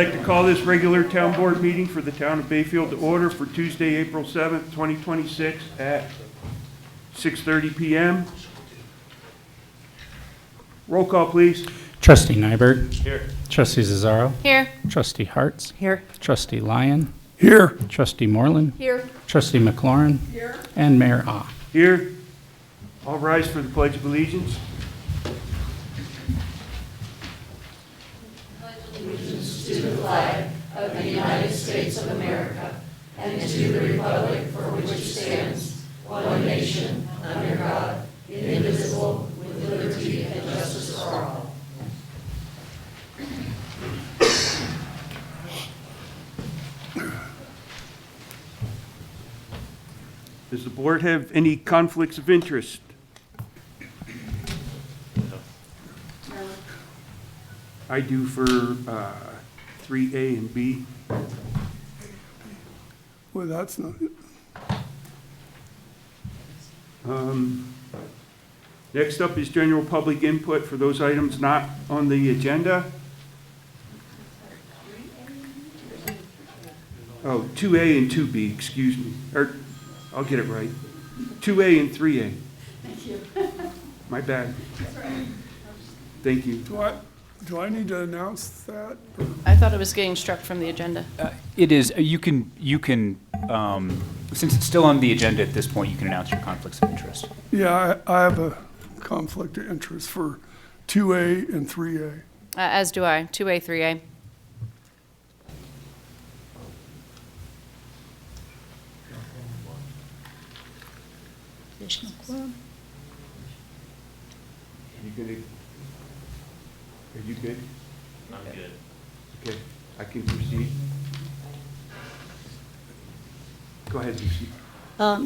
like to call this regular town board meeting for the town of Bayfield to order for Tuesday, April 7th, 2026 at 6:30 PM. Roll call, please. Trustee Nyberg. Here. Trustee Zazzaro. Here. Trustee Hartz. Here. Trustee Lyon. Here. Trustee Moreland. Here. Trustee McLaurin. Here. And Mayor Ah. Here. All rise for the Pledge of Allegiance. Does the board have any conflicts of interest? I do for 3A and B. Well, that's not, Next up is general public input for those items not on the agenda. Oh, 2A and 2B, excuse me. Or, I'll get it right. 2A and 3A. Thank you. My bad. Thank you. do I need to announce that? Or- I thought it was getting struck from the agenda. It is, you can, since it's still on the agenda at this point, you can announce your conflicts of interest. Yeah, I have a conflict of interest for 2A and 3A. As do I. 2A, 3A. Additional quorum. Are you good? I'm good. Okay, I can proceed. Go ahead, Lucy.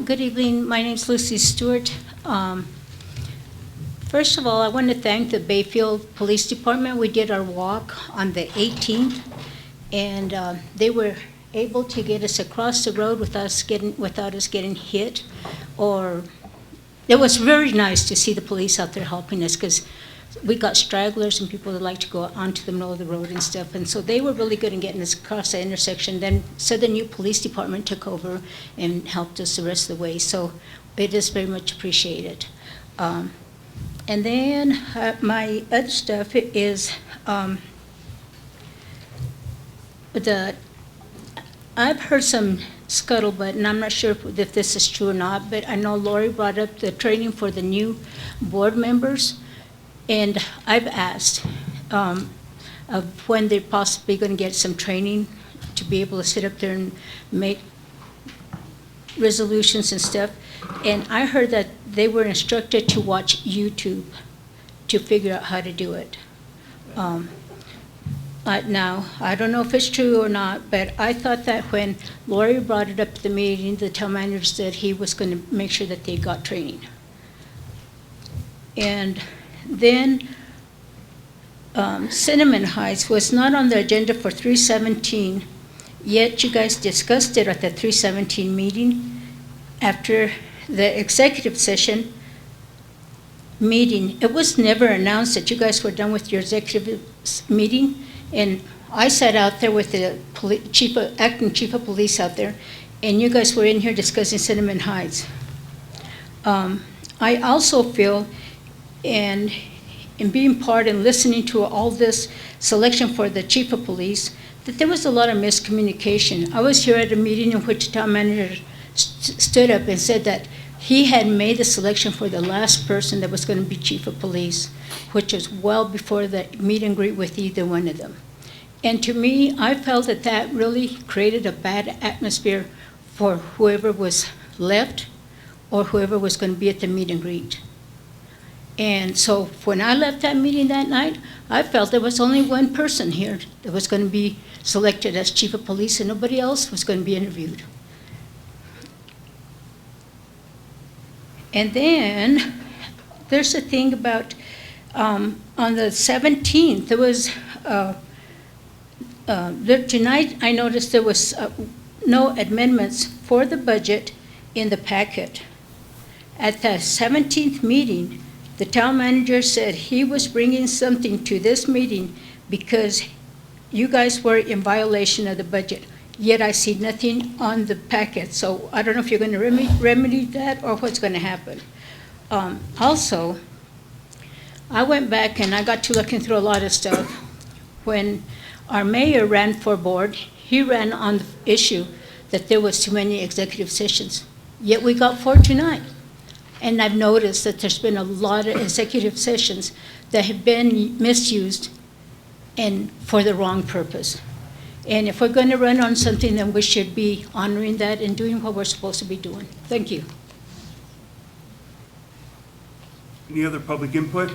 Good evening. My name's Lucy Stewart. First of all, I want to thank the Bayfield Police Department. We did our walk on the 18th, and they were able to get us across the road without us getting hit. Or it was very nice to see the police out there helping us, because we got stragglers and people that like to go onto the middle of the road and stuff. And so they were really good in getting us across the intersection. Then the new police department took over and helped us the rest of the way. So it is very much appreciated. And then my other stuff is I've heard some scuttlebutt, and I'm not sure if this is true or not, but I know Lori brought up the training for the new board members. And I've asked of when they're possibly going to get some training to be able to sit up there and make resolutions and stuff. And I heard that they were instructed to watch YouTube to figure out how to do it. Now, I don't know if it's true or not, but I thought that when Lori brought it up at the meeting, the town manager said he was going to make sure that they got training. And then Cinnamon Heights was not on the agenda for 317, yet you guys discussed it at the 317 meeting. After the executive session meeting, it was never announced that you guys were done with your executive meeting. And I sat out there with the acting chief of police out there, and you guys were in here discussing Cinnamon Heights. I also feel, and in being part and listening to all this selection for the chief of police, that there was a lot of miscommunication. I was here at a meeting in which the town manager stood up and said that he had made the selection for the last person that was going to be chief of police, which was well before the meet and greet with either one of them. And to me, I felt that that really created a bad atmosphere for whoever was left or whoever was going to be at the meet and greet. And so when I left that meeting that night, I felt there was only one person here that was going to be selected as chief of police, and nobody else was going to be interviewed. And then there's a thing about on the 17th, there was tonight I noticed there was no amendments for the budget in the packet. At the 17th meeting, the town manager said he was bringing something to this meeting because you guys were in violation of the budget, yet I see nothing on the packet. So I don't know if you're going to remedy that or what's going to happen. Also, I went back and I got to looking through a lot of stuff. When our mayor ran for board, he ran on the issue that there was too many executive sessions, yet we got 4 tonight. And I've noticed that there's been a lot of executive sessions that have been misused and for the wrong purpose. And if we're going to run on something, then we should be honoring that and doing what we're supposed to be doing. Thank you. Any other public input?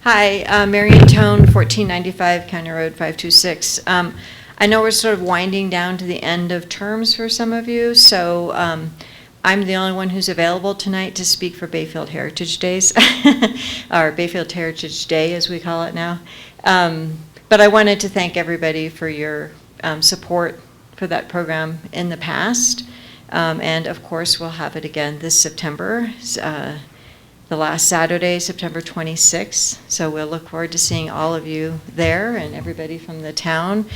Hi, Marion Tone, 1495 County Road 526. I know we're sort of winding down to the end of terms for some of you, so I'm the only one who's available tonight to speak for Bayfield Heritage Days, or Bayfield Heritage Day as we call it now. But I wanted to thank everybody for your support for that program in the past. And of course, we'll have it again this September, the last Saturday, September 26th. So we'll look forward to seeing all of you there and everybody from the town.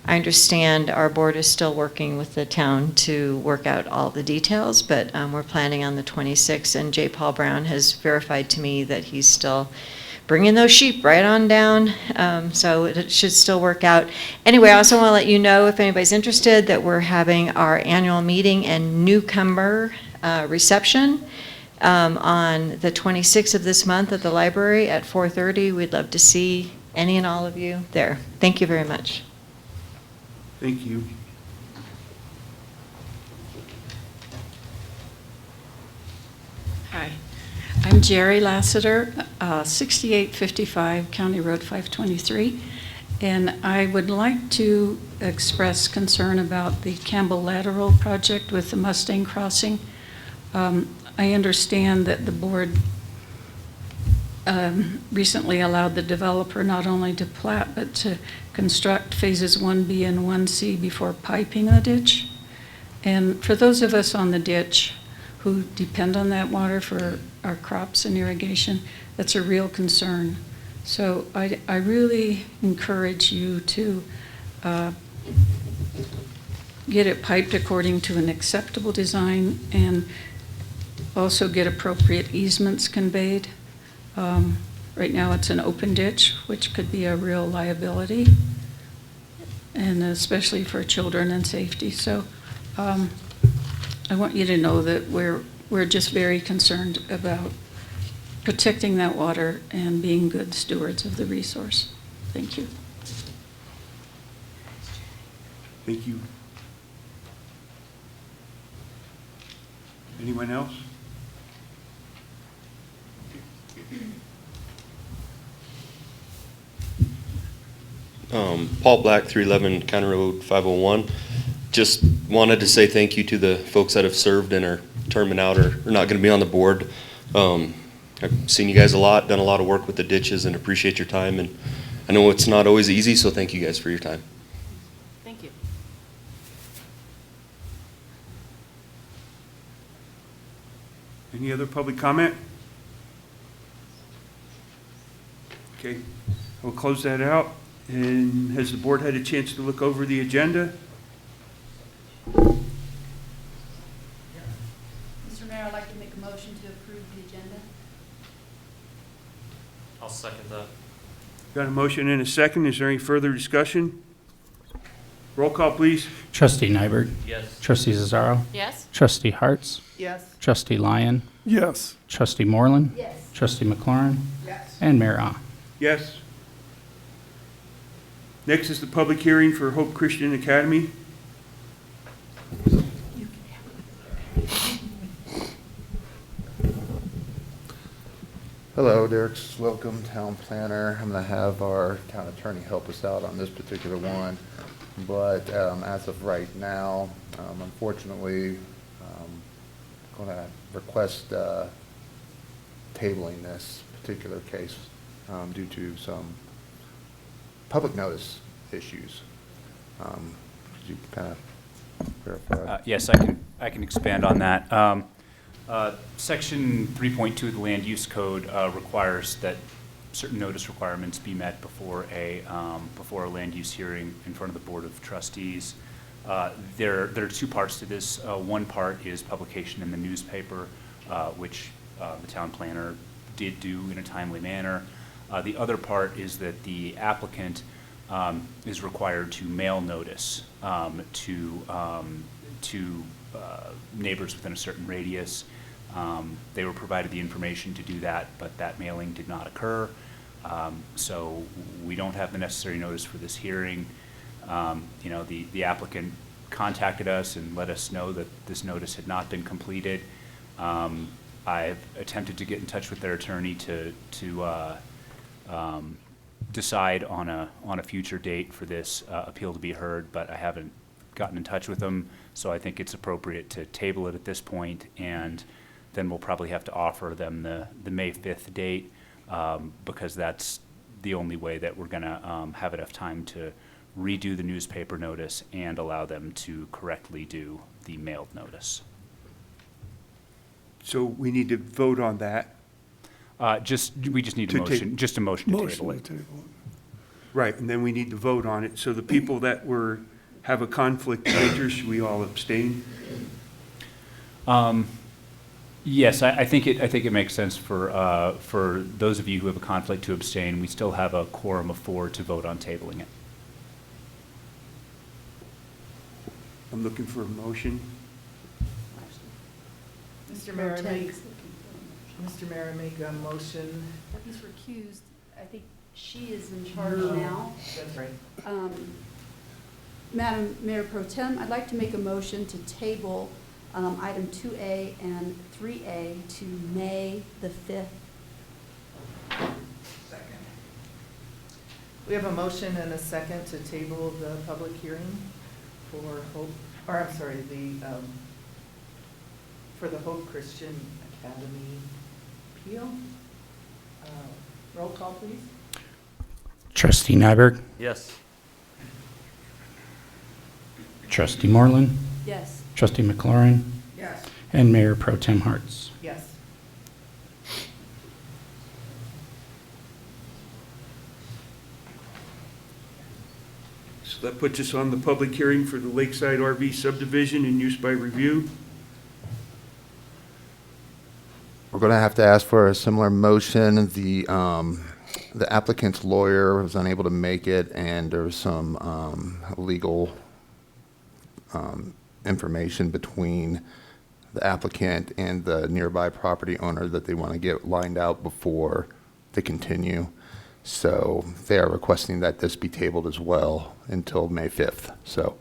I understand our board is still working with the town to work out all the details, but we're planning on the 26th, and J. Paul Brown has verified to me that he's still bringing those sheep right on down, so it should still work out. Anyway, I also want to let you know, if anybody's interested, that we're having our annual meeting and newcomer reception on the 26th of this month at the library at 4:30. We'd love to see any and all of you there. Thank you very much. Thank you. Hi, I'm Jerry Lassiter, 6855 County Road 523, and I would like to express concern about the Campbell Lateral project with the Mustang Crossing. I understand that the board recently allowed the developer not only to plat but to construct phases 1B and 1C before piping the ditch. And for those of us on the ditch who depend on that water for our crops and irrigation, that's a real concern. So I really encourage you to get it piped according to an acceptable design and also get appropriate easements conveyed. Right now it's an open ditch, which could be a real liability, and especially for children and safety. So I want you to know that we're just very concerned about protecting that water and being good stewards of the resource. Thank you. Thank you. Anyone else? Paul Black, 311 County Road 501. Just wanted to say thank you to the folks that have served and are terming out or are not going to be on the board. I've seen you guys a lot, done a lot of work with the ditches, and appreciate your time. And I know it's not always easy, so thank you guys for your time. Thank you. Any other public comment? Okay, we'll close that out. And has the board had a chance to look over the agenda? Mr. Mayor, I'd like to make a motion to approve the agenda. I'll second that. Got a motion and a second. Is there any further discussion? Roll call, please. Trustee Nyberg. Yes. Trustee Zazzaro. Yes? Trustee Hartz. Yes. Trustee Lyon. Yes. Trustee Moreland. Yes. Trustee McLaurin. Yes. And Mayor Ah. Yes. Next is the public hearing for Hope Christian Academy. Hello, Derek Slocum, town planner. I'm going to have our town attorney help us out on this particular one. But as of right now, unfortunately, I'm going to request tabling this particular case due to some public notice issues. Could you kind of verify? Yes, I can expand on that. Section 3.2 of the Land Use Code requires that certain notice requirements be met before a land use hearing in front of the Board of Trustees. There are two parts to this. One part is publication in the newspaper, which the town planner did do in a timely manner. The other part is that the applicant is required to mail notice to neighbors within a certain radius. They were provided the information to do that, but that mailing did not occur. So we don't have the necessary notice for this hearing. The applicant contacted us and let us know that this notice had not been completed. I've attempted to get in touch with their attorney to decide on a future date for this appeal to be heard, but I haven't gotten in touch with them, so I think it's appropriate to table it at this point, and then we'll probably have to offer them the May 5th date, because that's the only way that we're gonna have enough time to redo the newspaper notice and allow them to correctly do the mailed notice. So we need to vote on that. We just need a To motion, just a motion to table Motion it. to table it. Right, and then we need to vote on it. So the people that have a conflict of interest, should we all abstain? Yes, I think it makes sense for those of you who have a conflict to abstain. We still have a quorum of 4 to vote on tabling it. I'm looking for a motion. Mr. Mayor, Mr. Mayor, I make a motion. He's recused. I think she is in charge now. That's right. Madam Mayor Pro Tem, I'd like to make a motion to table item 2A and 3A to May the 5th. Second. We have a motion and a second to table the public hearing for Hope, or I'm sorry, for the Hope Christian Academy appeal. Roll call, please. Trustee Nyberg, Yes. Trustee Moreland, Yes. Trustee McLaurin, Yes. and Mayor Pro Tem Harts. Yes. So that puts us on the public hearing for the Lakeside RV subdivision and use by review. We're going to have to ask for a similar motion. The applicant's lawyer was unable to make it, and there's some legal information between the applicant and the nearby property owner that they want to get lined out before they continue. So they are requesting that this be tabled as well until May 5th. So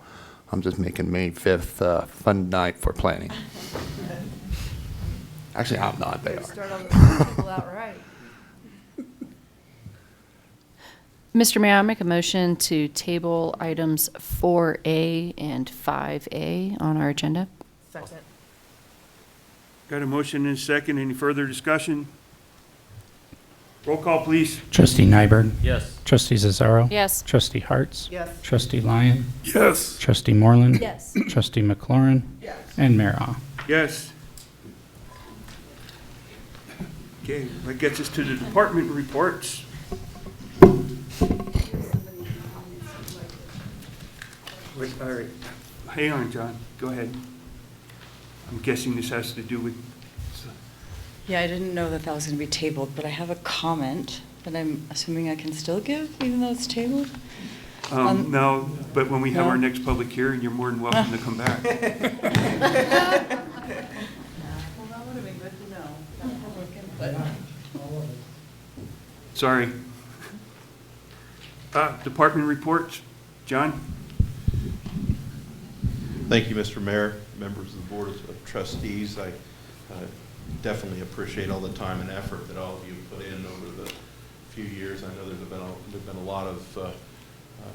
I'm just making May 5th a fun night for planning. Actually, I'm not, they are. Start all the people out right. Mr. Mayor, I'll make a motion to table items 4A and 5A on our agenda. Second. Got a motion and a second. Any further discussion? Roll call, please. Trustee Nyberg, Yes. Trustee Zazzaro. Yes. Trustee Harts. Yes. Trustee Lyon. Yes. Trustee Moreland. Yes. Trustee McLaurin. Yes. And Mayor Ah. Yes. Okay, that gets us to the department reports. Wait, all right. Hang on, John. Go ahead. I'm guessing this has to do with, Yeah, I didn't know that was going to be tabled, but I have a comment that I'm assuming I can still give, even though it's tabled. no, but when we have our No? next public hearing, you're more than welcome to come back. Well, that would have been good to know. Sorry. Department reports. John? Thank you, Mr. Mayor, members of the Board of Trustees. I definitely appreciate all the time and effort that all of you have put in over the few years. I know there's been a lot of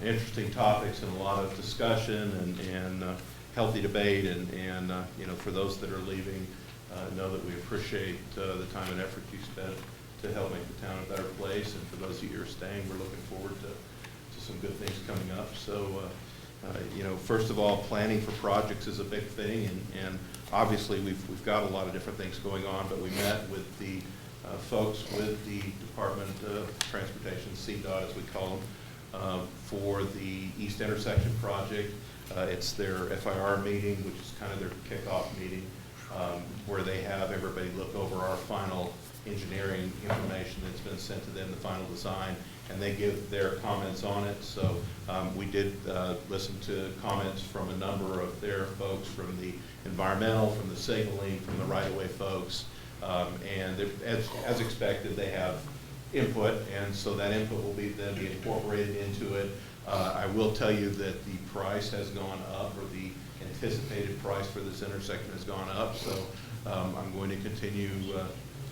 interesting topics and a lot of discussion and healthy debate. And for those that are leaving, know that we appreciate the time and effort you spent to help make the town a better place. And for those of you who are staying, we're looking forward to some good things coming up. So, first of all, planning for projects is a big thing, and obviously we've got a lot of different things going on, but we met with the folks with the Department of Transportation, CDOT as we call them, for the East Intersection project. It's their FIR meeting, which is kind of their kickoff meeting, where they have everybody look over our final engineering information that's been sent to them, the final design, and they give their comments on it. So we did listen to comments from a number of their folks, from the environmental, from the signaling, from the right-of-way folks, and as expected, they have input, and so that input will then be incorporated into it. I will tell you that the price has gone up, or the anticipated price for this intersection has gone up, so I'm going to continue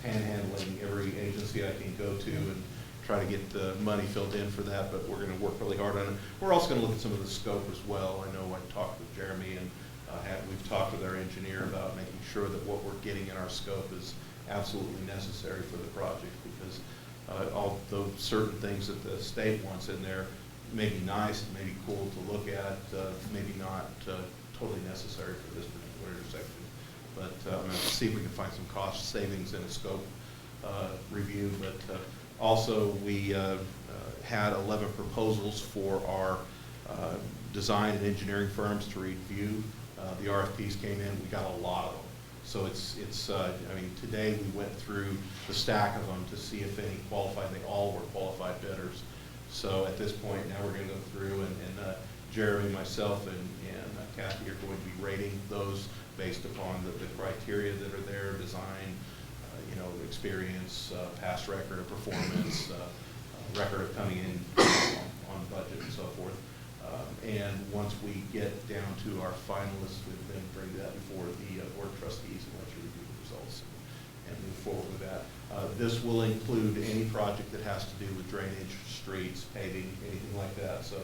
panhandling every agency I can go to and try to get the money filled in for that, but we're going to work really hard on it. We're also going to look at some of the scope as well. I know I talked with Jeremy, and we've talked with our engineer about making sure that what we're getting in our scope is absolutely necessary for the project, because although certain things that the state wants in there may be nice and may be cool to look at, maybe not totally necessary for this particular intersection. But I'm going to see if we can find some cost savings in a scope review. But also, we had 11 proposals for our design and engineering firms to review. The RFPs came in. We got a lot of them. So I mean, today we went through the stack of them to see if any qualified. They all were qualified bidders. So at this point, now we're going to go through, and Jeremy, myself, and Kathy are going to be rating those based upon the criteria that are there: design, experience, past record of performance, record of coming in on budget, and so forth. And once we get down to our finalists, we then bring that before the Board of Trustees and let you review the results and move forward with that. This will include any project that has to do with drainage, streets, paving, anything like that. So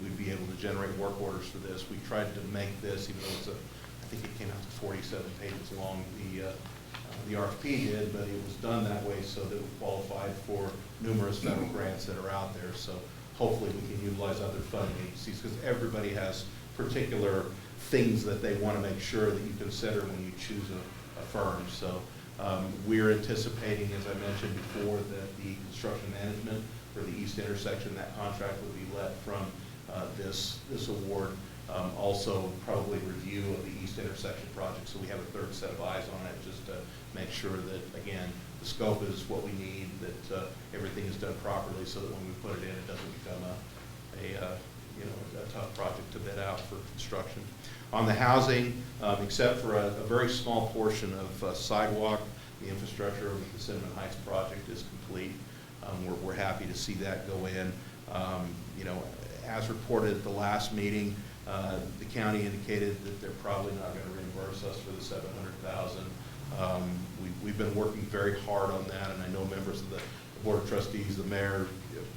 we'd be able to generate work orders for this. We tried to make this, even though I think it came out to 47 pages long, the RFP did, but it was done that way so that we qualified for numerous federal grants that are out there. So hopefully we can utilize other funding agencies, because everybody has particular things that they want to make sure that you consider when you choose a firm. So we're anticipating, as I mentioned before, that the construction management for the East Intersection, that contract would be let from this award. Also, probably review of the East Intersection project, so we have a third set of eyes on it, just to make sure that, again, the scope is what we need, that everything is done properly, so that when we put it in, it doesn't become a tough project to bid out for construction. On the housing, except for a very small portion of sidewalk, the infrastructure of the Cinnamon Heights project is complete. We're happy to see that go in. As reported at the last meeting, the county indicated that they're probably not going to reimburse us for the $700,000. We've been working very hard on that, and I know members of the Board of Trustees, the mayor,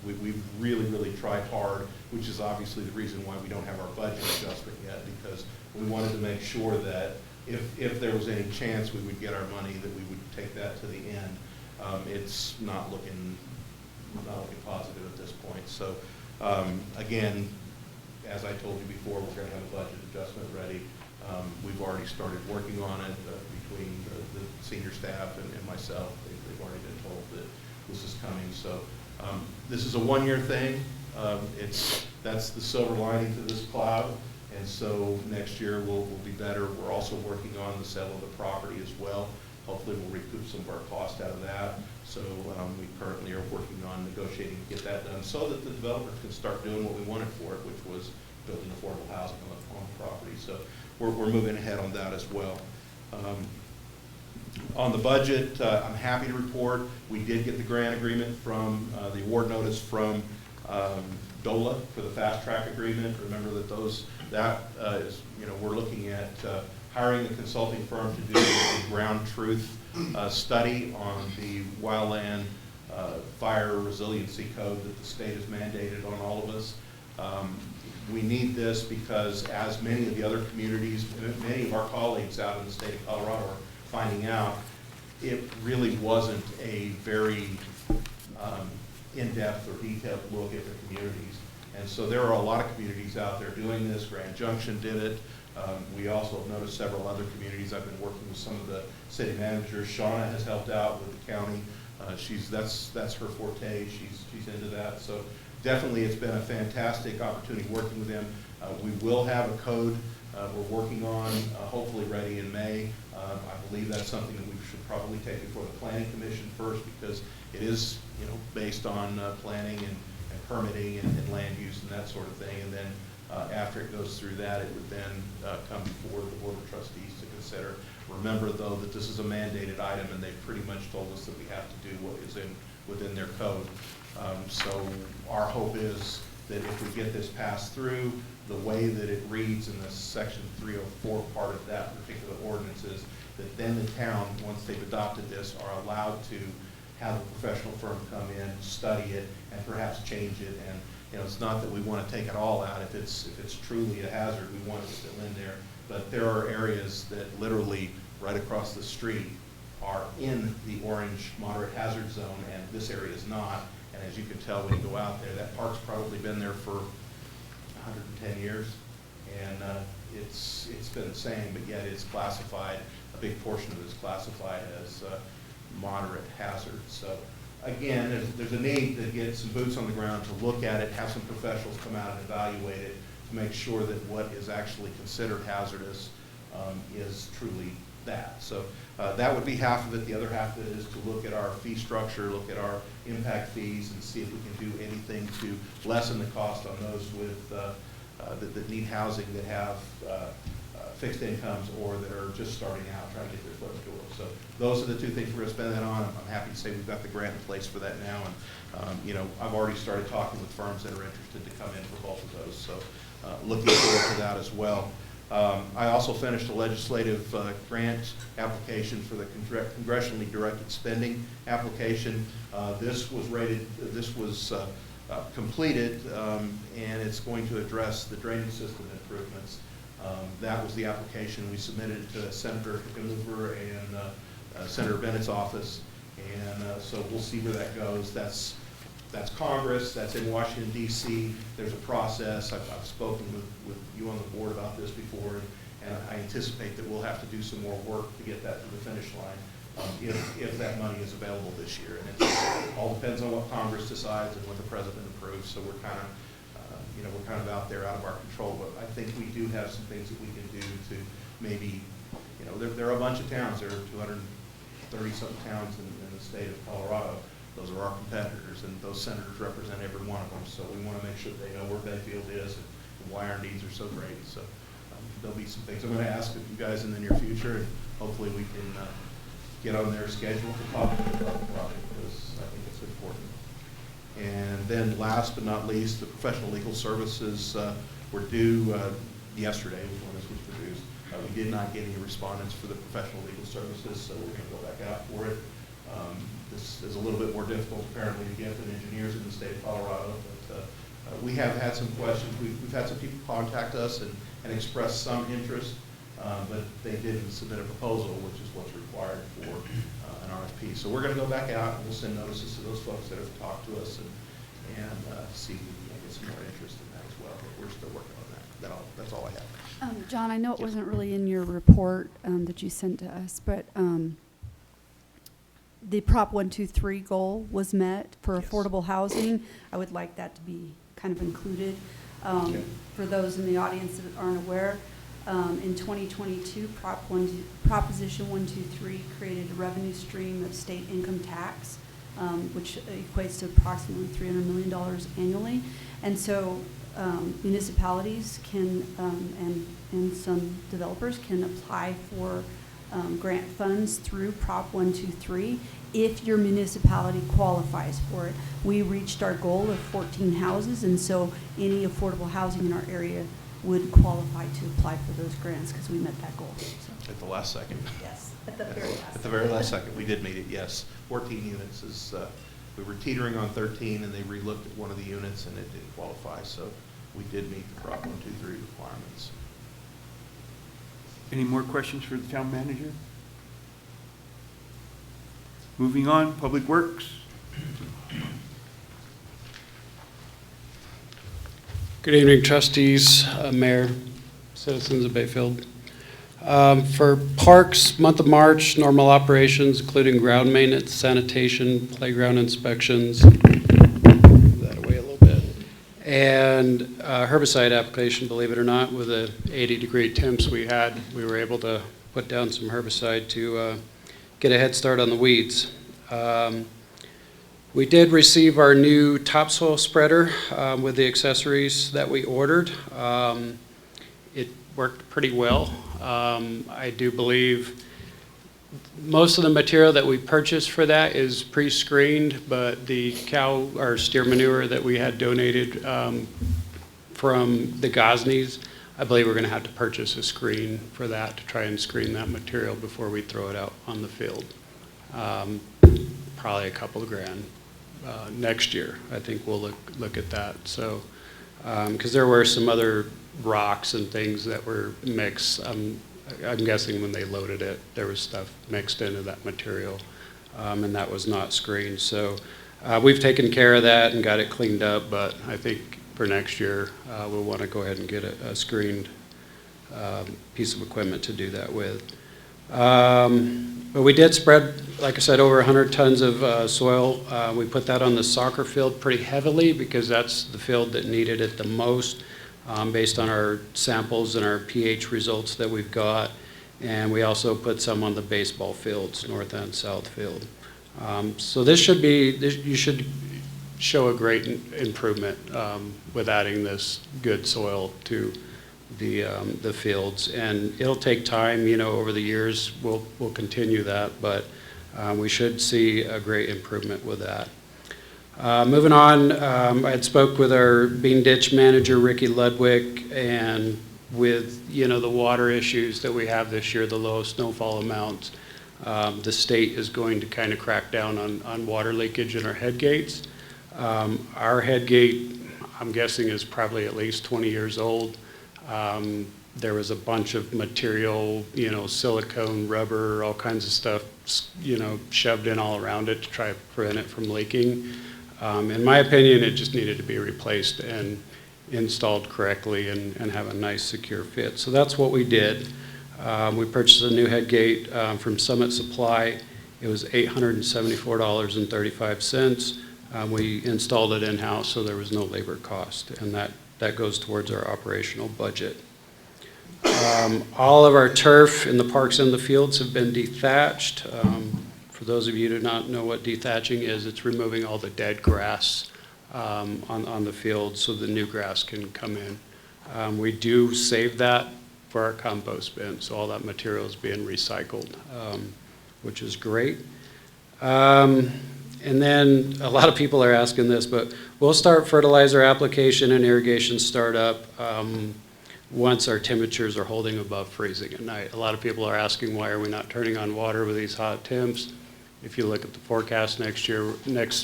we've really, really tried hard, which is obviously the reason why we don't have our budget adjustment yet, because we wanted to make sure that if there was any chance we would get our money, that we would take that to the end. It's not looking positive at this point. So again, as I told you before, we're going to have a budget adjustment ready. We've already started working on it between the senior staff and myself. They've already been told that this is coming. So this is a one-year thing. That's the silver lining to this cloud. And so next year will be better. We're also working on the sale of the property as well. Hopefully we'll recoup some of our cost out of that. So we currently are working on negotiating to get that done so that the developers can start doing what we wanted for it, which was building affordable housing on the property. So we're moving ahead on that as well. On the budget, I'm happy to report we did get the grant agreement from the award notice from DOLA for the fast track agreement. Remember that we're looking at hiring a consulting firm to do a ground truth study on the wildland fire resiliency code that the state has mandated on all of us. We need this because, as many of the other communities, many of our colleagues out in the state of Colorado are finding out, it really wasn't a very in-depth or detailed look at the communities. And so there are a lot of communities out there doing this. Grand Junction did it. We also have noticed several other communities. I've been working with some of the city managers. Shauna has helped out with the county That's her forte. She's into that. So definitely, it's been a fantastic opportunity working with them. We will have a code we're working on, hopefully ready in May. I believe that's something that we should probably take before the Planning Commission first, because it is, based on planning and permitting and land use and that sort of thing. And then after it goes through that, it would then come before the Board of Trustees to consider. Remember, though, that this is a mandated item, and they've pretty much told us that we have to do what is within their code. So our hope is that if we get this passed through, the way that it reads in the section 304 part of that particular ordinance is that then the town, once they've adopted this, are allowed to have a professional firm come in, study it, and perhaps change it. And it's not that we want to take it all out. If it's truly a hazard, we want it still in there. But there are areas that literally right across the street are in the orange moderate hazard zone, and this area is not. And as you can tell when you go out there, that park's probably been there for 110 years, and it's been the same, but yet it's classified, a big portion of it is classified as moderate hazard. So again, there's a need to get some boots on the ground to look at it, have some professionals come out and evaluate it to make sure that what is actually considered hazardous is truly that. So that would be half of it. The other half of it is to look at our fee structure, look at our impact fees, and see if we can do anything to lessen the cost on those with that need housing, that have fixed incomes, or that are just starting out trying to get their foot in the door. So those are the two things we're going to spend that on. I'm happy to say we've got the grant in place for that now, and I've already started talking with firms that are interested to come in for both of those. So looking forward to that as well. I also finished a legislative grant application for the congressionally directed spending application. This was completed, and it's going to address the drainage system improvements. That was the application. We submitted it to Senator Hickenlooper and Senator Bennett's office, and so we'll see where that goes. That's Congress, that's in Washington, D.C. There's a process. I've spoken with you on the board about this before, and I anticipate that we'll have to do some more work to get that to the finish line if that money is available this year. And it all depends on what Congress decides and what the President approves. So we're kind of, we're kind of out there, out of our control. But I think we do have some things that we can do to maybe, there are a bunch of towns. There are 230-something towns in the state of Colorado. Those are our competitors, and those senators represent every one of them. So we want to make sure they know where Bayfield is and why our needs are so great. So there'll be some things I'm going to ask of you guys in the near future, and hopefully we can get on their schedule to talk about the project, because I think it's important. And then last but not least, the professional legal services were due yesterday when this was produced. We did not get any respondents for the professional legal services, so we're going to go back out for it. This is a little bit more difficult apparently to get than engineers in the state of Colorado, but we have had some questions. We've had some people contact us and express some interest, but they didn't submit a proposal, which is what's required for an RFP. So we're going to go back out and we'll send notices to those folks that have talked to us and see if we can get some more interest in that as well. But we're still working on that. That's all I have. John, I know it wasn't really in your report that you sent to us, but the Prop 123 goal was met for affordable housing. I would like that to be kind of included. For those in the audience that aren't aware, in 2022, Proposition 123 created a revenue stream of state income tax, which equates to approximately $300 million annually. And so municipalities can, and some developers can apply for grant funds through Prop 123 if your municipality qualifies for it. We reached our goal of 14 houses, and so any affordable housing in our area would qualify to apply for those grants because we met that goal. So. At the last second. Yes, at the very last. At the very last second, we did meet it. Yes, 14 units is. We were teetering on 13, and they relooked at one of the units, and it didn't qualify. So we did meet the Prop 123 requirements. Any more questions for the town manager? Moving on, Public Works. Good evening, trustees, mayor, citizens of Bayfield. For parks, month of March, normal operations, including ground maintenance, sanitation, playground inspections. Move that away a little bit. And herbicide application, believe it or not, with the 80-degree temps we had, we were able to put down some herbicide to get a head start on the weeds. We did receive our new topsoil spreader with the accessories that we ordered. It worked pretty well. I do believe most of the material that we purchased for that is pre-screened, but the cow or steer manure that we had donated from the Gosneys, I believe we're going to have to purchase a screen for that to try and screen that material before we throw it out on the field. Probably a couple of grand. Next year, I think we'll look at that. So, because there were some other rocks and things that were mixed. I'm guessing when they loaded it, there was stuff mixed into that material, and that was not screened. So we've taken care of that and got it cleaned up, but I think for next year, we'll want to go ahead and get a screened piece of equipment to do that with. But we did spread, like I said, over 100 tons of soil. We put that on the soccer field pretty heavily because that's the field that needed it the most, based on our samples and our pH results that we've got. And we also put some on the baseball fields, north and south field. So this should be, you should show a great improvement with adding this good soil to the fields, and it'll take time. You know, over the years we'll continue that, but we should see a great improvement with that. Moving on, I had spoke with our bean ditch manager Ricky Ludwig, and with the water issues that we have this year, the low snowfall amounts, the state is going to kind of crack down on water leakage in our head gates. Our head gate, I'm guessing, is probably at least 20 years old. There was a bunch of material, silicone, rubber, all kinds of stuff, shoved in all around it to try to prevent it from leaking. In my opinion, it just needed to be replaced and installed correctly and have a nice secure fit. So that's what we did. We purchased a new head gate from Summit Supply. It was $874.35. We installed it in-house, so there was no labor cost, and that goes towards our operational budget. All of our turf in the parks and the fields have been dethatched. For those of you who do not know what dethatching is, it's removing all the dead grass on the field so the new grass can come in. We do save that for our compost bin, so all that material is being recycled, which is great. And then a lot of people are asking this, but we'll start fertilizer application and irrigation startup once our temperatures are holding above freezing at night. A lot of people are asking, why are we not turning on water with these hot temps? If you look at the forecast next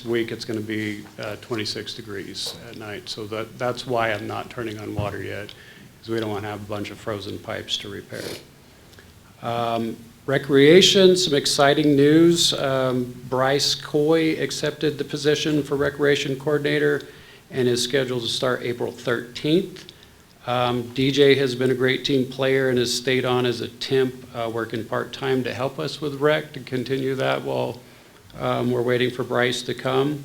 week, it's going to be 26 degrees at night. So that's why I'm not turning on water yet, because we don't want to have a bunch of frozen pipes to repair. Recreation, some exciting news. Bryce Coy accepted the position for recreation coordinator and is scheduled to start April 13th. DJ has been a great team player and has stayed on as a temp, working part-time to help us with rec, to continue that while we're waiting for Bryce to come.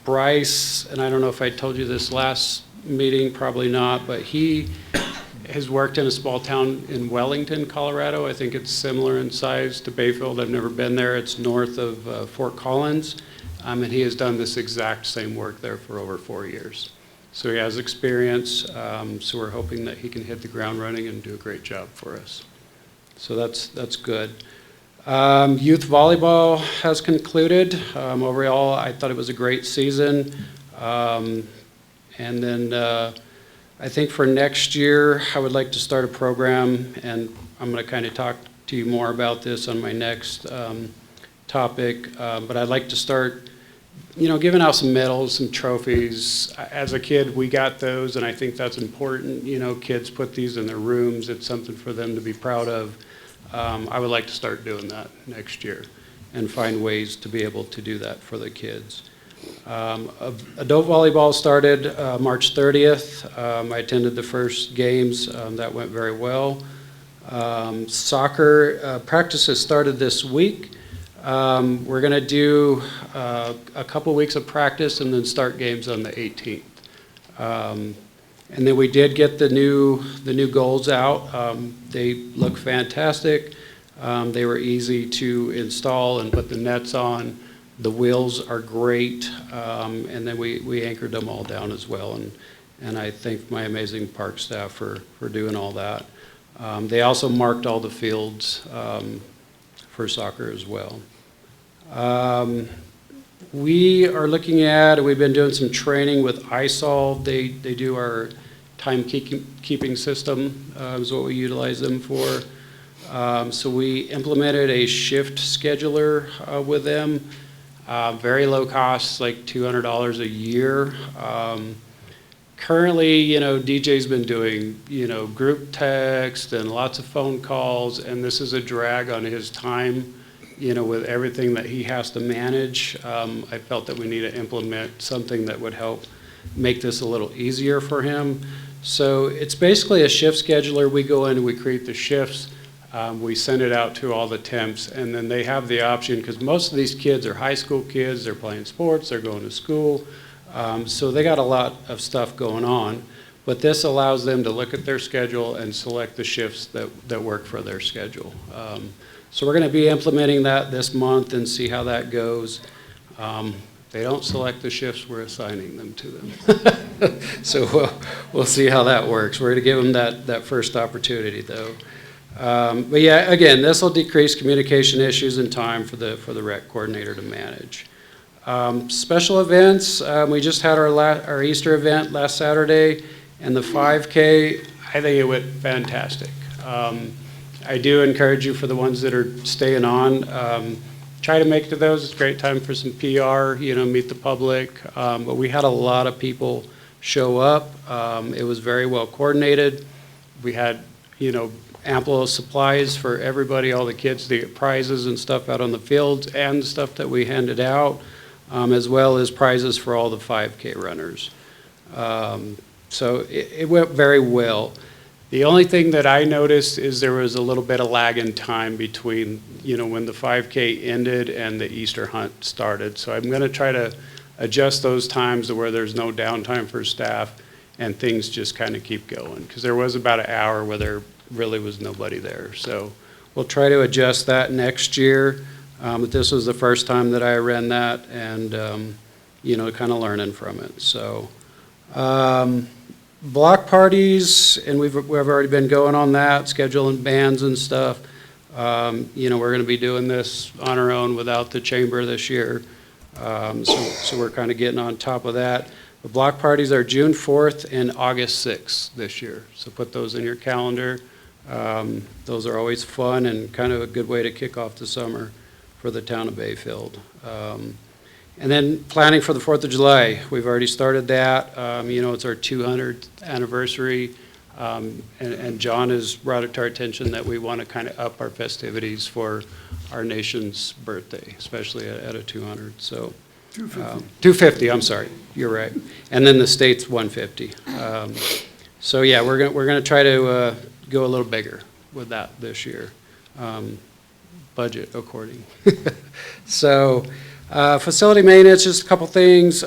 Bryce, and I don't know if I told you this last meeting, probably not, but he has worked in a small town in Wellington, Colorado. I think it's similar in size to Bayfield. I've never been there. It's north of Fort Collins, and he has done this exact same work there for over 4 years. So he has experience, so we're hoping that he can hit the ground running and do a great job for us. So that's good. Youth volleyball has concluded. Overall, I thought it was a great season. And then I think for next year, I would like to start a program, and I'm going to kind of talk to you more about this on my next topic, but I'd like to start giving out some medals, some trophies. As a kid, we got those, and I think that's important. Kids put these in their rooms. It's something for them to be proud of. I would like to start doing that next year and find ways to be able to do that for the kids. Adult volleyball started March 30th. I attended the first games. That went very well. Soccer practice has started this week. We're going to do a couple weeks of practice and then start games on the 18th. And then we did get the new goals out. They look fantastic. They were easy to install and put the nets on. The wheels are great, and then we anchored them all down as well. And I thank my amazing park staff for doing all that. They also marked all the fields for soccer as well. We are looking at, we've been doing some training with ISOL. They do our timekeeping system, is what we utilize them for. So we implemented a shift scheduler with them. Very low cost, like $200 a year. Currently, DJ's been doing, group text and lots of phone calls, and this is a drag on his time, with everything that he has to manage. I felt that we need to implement something that would help make this a little easier for him. So it's basically a shift scheduler. We go in and we create the shifts. We send it out to all the temps, and then they have the option, because most of these kids are high school kids, they're playing sports, they're going to school, so they got a lot of stuff going on. But this allows them to look at their schedule and select the shifts that work for their schedule. So we're going to be implementing that this month and see how that goes. They don't select the shifts, we're assigning them to them. So we'll see how that works. We're going to give them that first opportunity, though. But yeah, again, this will decrease communication issues and time for the rec coordinator to manage. Special events, we just had our Easter event last Saturday, and the 5K, I think it went fantastic. I do encourage you, for the ones that are staying on, try to make it to those. It's a great time for some PR, meet the public. But we had a lot of people show up. It was very well coordinated. We had, ample supplies for everybody, all the kids to get prizes and stuff out on the fields, and stuff that we handed out, as well as prizes for all the 5K runners. So it went very well. The only thing that I noticed is there was a little bit of lag in time between, when the 5K ended and the Easter hunt started. So I'm going to try to adjust those times to where there's no downtime for staff and things just kind of keep going. Because there was about an hour where there really was nobody there. So we'll try to adjust that next year. But this was the first time that I ran that, and, kind of learning from it. So block parties, and we've already been going on that, scheduling bands and stuff. We're going to be doing this on our own without the chamber this year. So we're kind of getting on top of that. The block parties are June 4th and August 6th this year. So put those in your calendar. Those are always fun and kind of a good way to kick off the summer for the town of Bayfield. And then planning for the 4th of July. We've already started that. It's our 200th anniversary. And John has brought it to our attention that we want to kind of up our festivities for our nation's birthday, especially at a 200. So 250, I'm sorry, you're right. And then the state's 150. So yeah, we're going to try to go a little bigger with that this year. Budget according. So facility maintenance, just a couple things.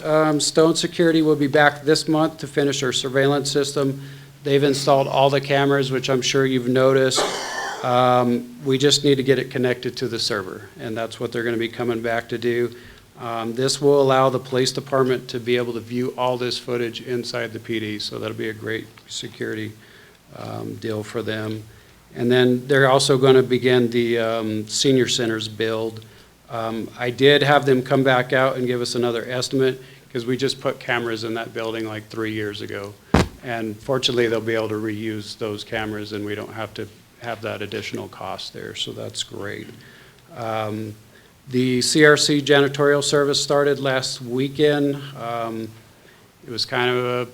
Stone Security will be back this month to finish our surveillance system. They've installed all the cameras, which I'm sure you've noticed. We just need to get it connected to the server, and that's what they're going to be coming back to do. This will allow the police department to be able to view all this footage inside the PD, so that'll be a great security deal for them. And then they're also going to begin the senior centers build. I did have them come back out and give us another estimate, because we just put cameras in that building like 3 years ago. And fortunately, they'll be able to reuse those cameras, and we don't have to have that additional cost there, so that's great. The CRC janitorial service started last weekend. It was kind of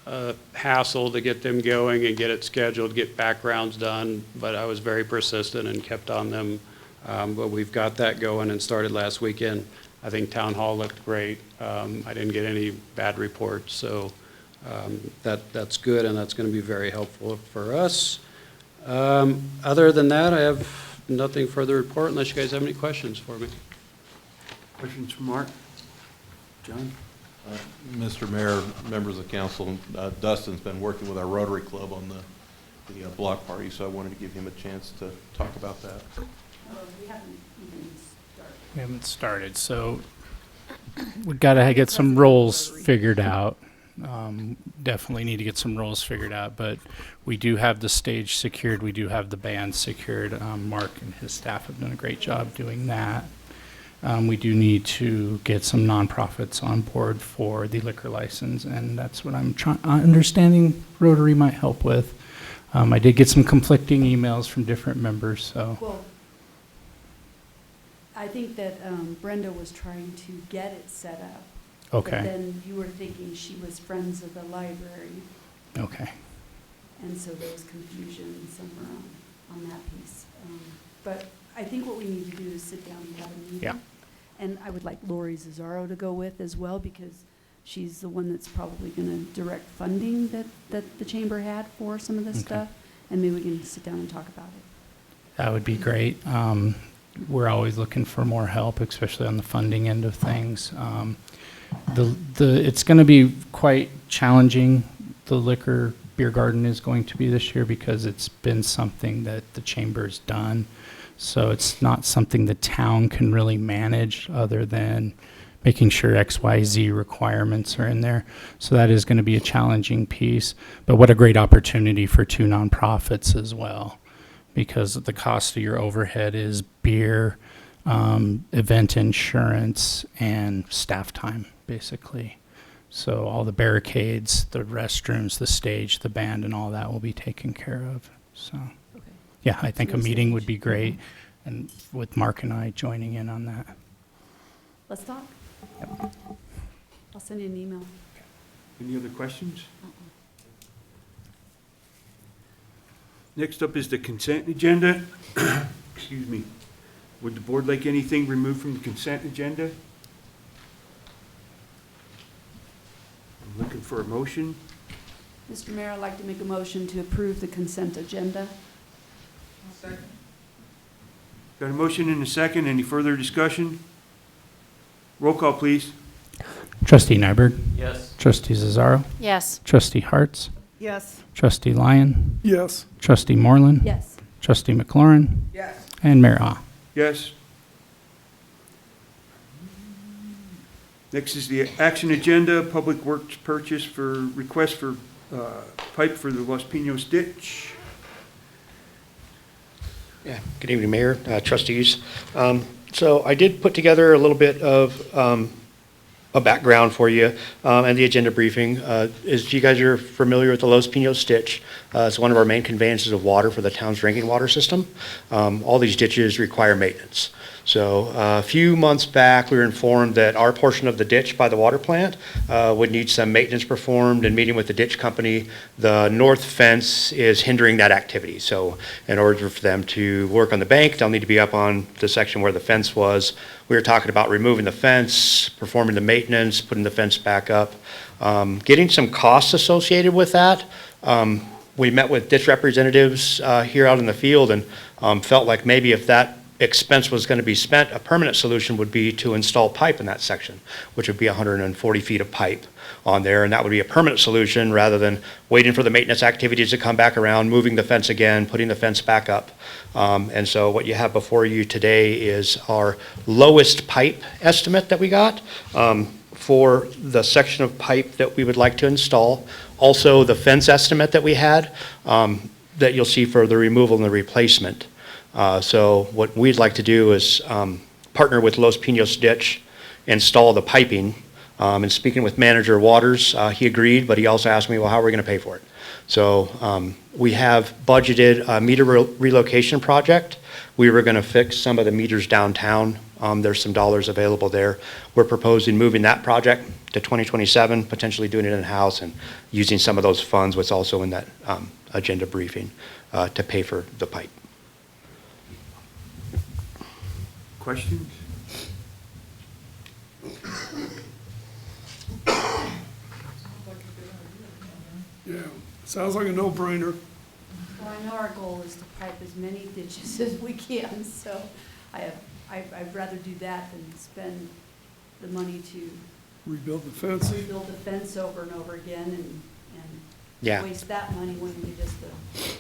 a hassle to get them going and get it scheduled, get backgrounds done, but I was very persistent and kept on them. But we've got that going and started last weekend. I think Town Hall looked great. I didn't get any bad reports, so that's good, and that's going to be very helpful for us. Other than that, I have nothing further to report unless you guys have any questions for me. Questions from Mark? John? Mr. Mayor, members of council, Dustin's been working with our Rotary Club on the block party, so I wanted to give him a chance to talk about that. We haven't started, so we've got to get some roles figured out. Definitely need to get some roles figured out, but we do have the stage secured. We do have the band secured. Mark and his staff have done a great job doing that. We do need to get some nonprofits on board for the liquor license, and that's what I'm understanding Rotary might help with. I did get some conflicting emails from different members, so. Well, I think that Brenda was trying to get it set up. Okay. But then you were thinking she was friends of the library. Okay. And so there was confusion somewhere on that piece. But I think what we need to do is sit down and have a meeting. Yeah. And I would like Lori Zazzaro to go with as well, because she's the one that's probably going to direct funding that the chamber had for some of this Okay. stuff. And maybe we can sit down and talk about it. That would be great. We're always looking for more help, especially on the funding end of things. It's going to be quite challenging. The liquor beer garden is going to be this year because it's been something that the chamber's done. So it's not something the town can really manage other than making sure XYZ requirements are in there. So that is going to be a challenging piece. But what a great opportunity for two nonprofits as well, because the cost of your overhead is beer, event insurance, and staff time, basically. So all the barricades, the restrooms, the stage, the band, and all that will be taken care of. So, Okay. yeah, I think a meeting stage. would be great, and with Mark and I joining in on that. Let's talk. I'll send you an email. Any other questions? Next up is the consent agenda. Excuse me. Would the board like anything removed from the consent agenda? I'm looking for a motion. Mr. Mayor, I'd like to make a motion to approve the consent agenda. Got a motion and a second. Any further discussion? Roll call, please. Trustee Nyberg? Yes. Trustee Zazzaro? Yes. Trustee Hartz? Yes. Trustee Lyon? Yes. Trustee Moreland? Yes. Trustee McLaurin? Yes. And Mayor Ah. Yes. Next is the action agenda, Public Works purchase for, request for pipe for the Los Pinos ditch. Yeah, good evening, Mayor, trustees. So I did put together a little bit of a background for you and the agenda briefing. As you guys are familiar with the Los Pinos ditch, it's one of our main conveyances of water for the town's drinking water system. All these ditches require maintenance. So a few months back, we were informed that our portion of the ditch by the water plant would need some maintenance performed. And meeting with the ditch company, the north fence is hindering that activity. So in order for them to work on the bank, they'll need to be up on the section where the fence was. We were talking about removing the fence, performing the maintenance, putting the fence back up, getting some costs associated with that. We met with ditch representatives here out in the field and felt like maybe if that expense was going to be spent, a permanent solution would be to install pipe in that section, which would be 140 feet of pipe on there, and that would be a permanent solution rather than waiting for the maintenance activities to come back around, moving the fence again, putting the fence back up. And so what you have before you today is our lowest pipe estimate that we got for the section of pipe that we would like to install. Also, the fence estimate that we had that you'll see for the removal and the replacement. So what we'd like to do is partner with Los Pinos Ditch, install the piping. And speaking with Manager Waters, he agreed, but he also asked me, well, how are we going to pay for it? So we have budgeted a meter relocation project. We were going to fix some of the meters downtown. There's some dollars available there. We're proposing moving that project to 2027, potentially doing it in-house and using some of those funds, what's also in that agenda briefing, to pay for the pipe. Questions? Yeah, sounds like a no-brainer. I know our goal is to pipe as many ditches as we can, so I'd rather do that than spend the money to Rebuild the fence. rebuild the fence over and over again Yeah. and waste that money when we just,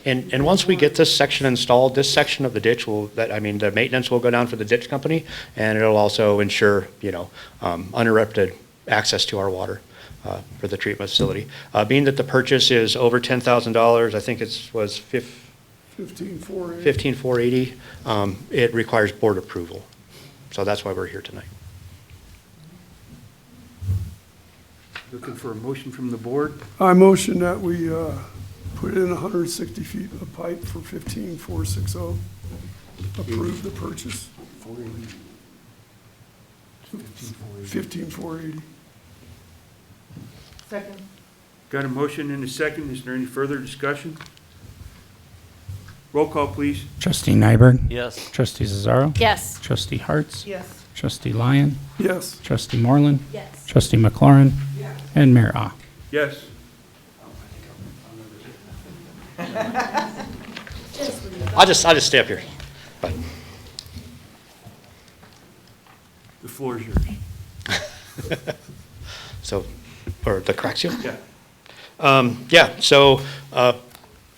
And once we get this section installed, this section of the ditch will, the maintenance will go down for the ditch company, and it'll also ensure, uninterrupted access to our water for the treatment facility. Being that the purchase is over $10,000, I think was 15,480. 15,480, it requires board approval. So that's why we're here tonight. Looking for a motion from the board? I motion that we put in 160 feet of pipe for 15,460. Approve the purchase. 15,480. Second. Got a motion and a second. Is there any further discussion? Roll call, please. Trustee Nyberg? Yes. Trustee Cesaro? Yes. Trustee Harts? Yes. Trustee Lyon? Yes. Trustee Moreland? yes. Trustee McLaurin? And Mayor Ah. Yes. I'll just stay up here. But The floor is yours. So, or the crack seal? Yeah.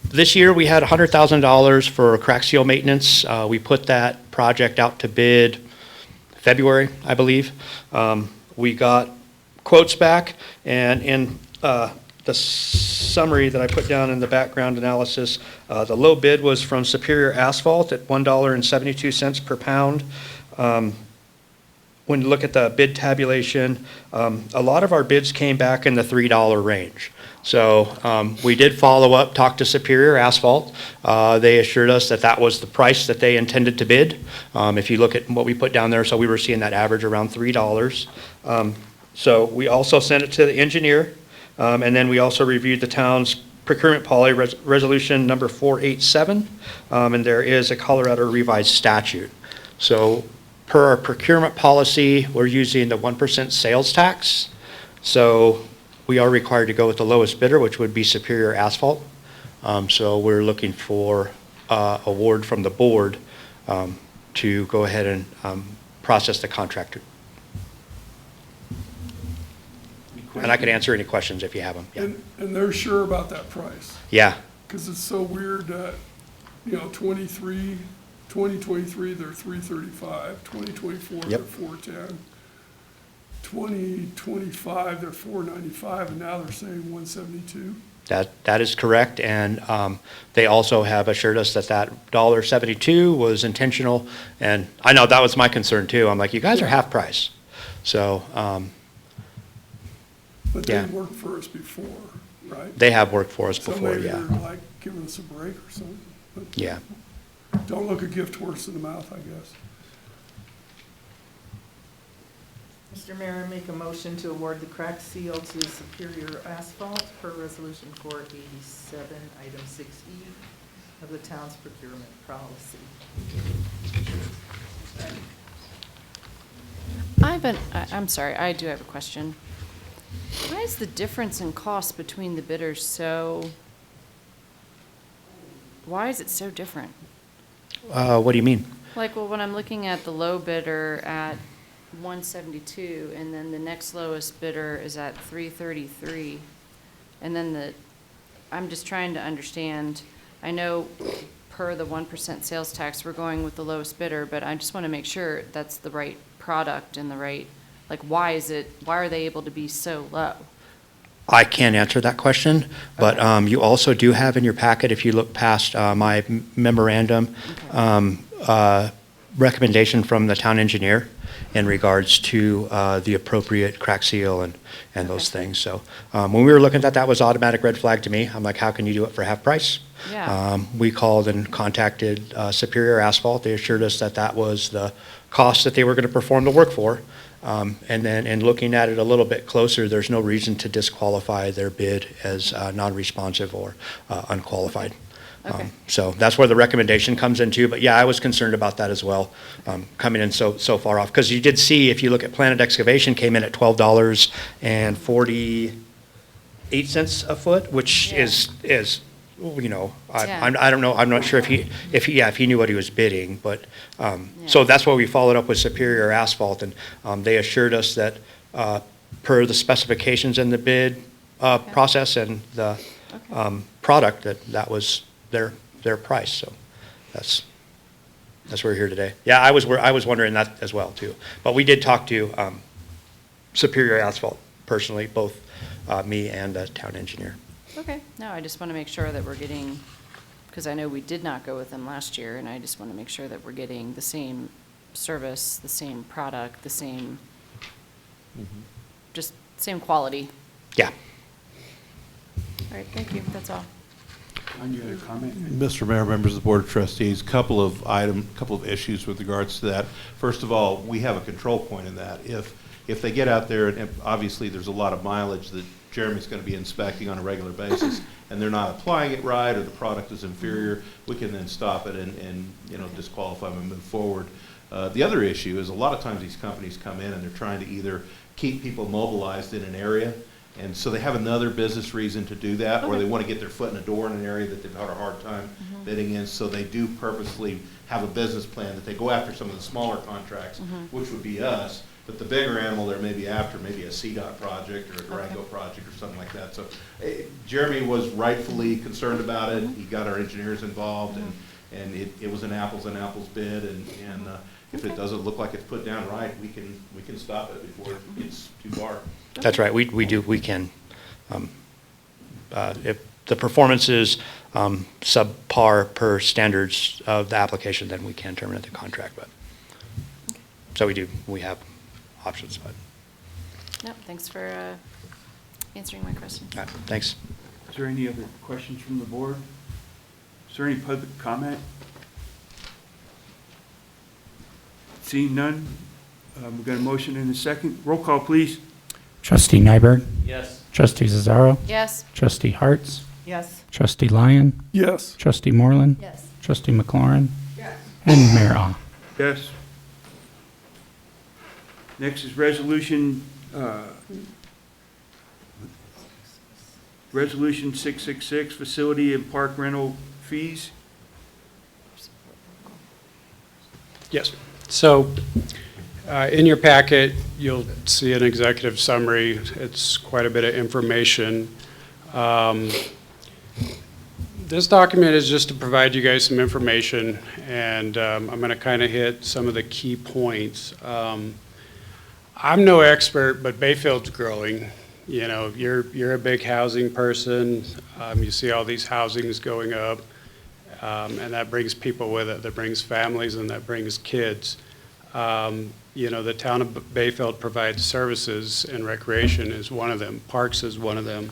This year we had $100,000 for crack seal maintenance. We put that project out to bid February, I believe. We got quotes back, and in the summary that I put down in the background analysis, the low bid was from Superior Asphalt at $1.72 per pound. When you look at the bid tabulation, a lot of our bids came back in the $3 range. So we did follow up, talk to Superior Asphalt. They assured us that that was the price that they intended to bid. If you look at what we put down there, so we were seeing that average around $3. So we also sent it to the engineer, and then we also reviewed the town's procurement policy resolution number 487, and there is a Colorado revised statute. So per our procurement policy, we're using the 1% sales tax. So we are required to go with the lowest bidder, which would be Superior Asphalt. So we're looking for award from the board to go ahead and process the contractor. And I can answer any questions if you have them. Yeah. And they're sure about that price. Yeah. Because it's so weird that, 2023, they're 335, 2024, they're 410. 2025, they're 495, and now they're saying 172. That is correct, and they also have assured us that that $1.72 was intentional, and I know that was my concern too. I'm like, you guys are half price. So, But yeah. they've worked for us before, right? They have worked for us So before, maybe yeah. they're like giving us a break or something. But Yeah. don't look a gift horse in the mouth, I guess. Mr. Mayor, I make a motion to award the crack seal to Superior Asphalt per Resolution 487, Item 6E of the town's procurement policy. I'm sorry, I do have a question. Why is the difference in cost between the bidders why is it so different? What do you mean? Like, well, when I'm looking at the low bidder at 172, and then the next lowest bidder is at 333, and then I'm just trying to understand, I know per the 1% sales tax, we're going with the lowest bidder, but I just want to make sure that's the right product and the right, like, why are they able to be so low? I can't answer that question, but you also do have in your packet, if you look past my memorandum, recommendation from the town engineer in regards to the appropriate crack seal and those things. So when we were looking at that, that was automatic red flag to me. I'm like, how can you do it for half price? Yeah. We called and contacted Superior Asphalt. They assured us that that was the cost that they were going to perform the work for. And then in looking at it a little bit closer, there's no reason to disqualify their bid as non-responsive or unqualified. Okay. So that's where the recommendation comes into. But yeah, I was concerned about that as well, coming in so far off. Because you did see, if you look at Planet Excavation, came in at $12.48 a foot, which is you know, Yeah. I don't know, I'm not sure if he knew what he was bidding, but, so that's why we followed up with Superior Asphalt, and they assured us that per the specifications in the bid process and the product, that was their price, so that's why we're here today. Yeah, I was wondering that as well, too. But we did talk to Superior Asphalt personally, both me and the town engineer. Okay, no, I just want to make sure that we're getting, because I know we did not go with them last year, and I just want to make sure that we're getting the same service, the same product, the same, just same quality. Yeah. All right, thank you, that's all. On your comment? Mr. Mayor, members of the Board of Trustees, couple of issues with regards to that. First of all, we have a control point in that. If they get out there, and obviously there's a lot of mileage that Jeremy's going to be inspecting on a regular basis, and they're not applying it right, or the product is inferior, we can then stop it and disqualify them and move forward. The other issue is a lot of times these companies come in and they're trying to either keep people mobilized in an area, and so they have another business reason to do that, or they want to get their foot in the door in an area that they've had a hard time bidding in, so they do purposely have a business plan that they go after some of the smaller contracts, which would be us. But the bigger animal they're maybe after, maybe a CDOT project or a Durango project or something like that. So Jeremy was rightfully concerned about it. He got our engineers involved, and it was an apples and apples bid. And if it doesn't look like it's put down right, we can stop it before it gets too far. That's right. We can. If the performance is subpar per standards of the application, then we can terminate the contract. But so we have options. But No, thanks for answering my question. all right, thanks. Is there any other questions from the board? Is there any public comment? Seeing none, we've got a motion and a second. Roll call, please. Trustee Nyberg? Yes. Trustee Cesaro? Yes. Trustee Harts? Yes. Trustee Lyon? Yes. Trustee Moreland? Yes. Trustee McLaurin? And Mayor Ah. Yes. Next is Resolution 666, Facility and Park Rental Fees. Yes. So in your packet, you'll see an executive summary. It's quite a bit of information. This document is just to provide you guys some information, and I'm going to kind of hit some of the key points. I'm no expert, but Bayfield's growing. You know, you're a big housing person. You see all these housings going up, and that brings people with it. That brings families, and that brings kids. You know, the town of Bayfield provides services, and recreation is one of them. Parks is one of them.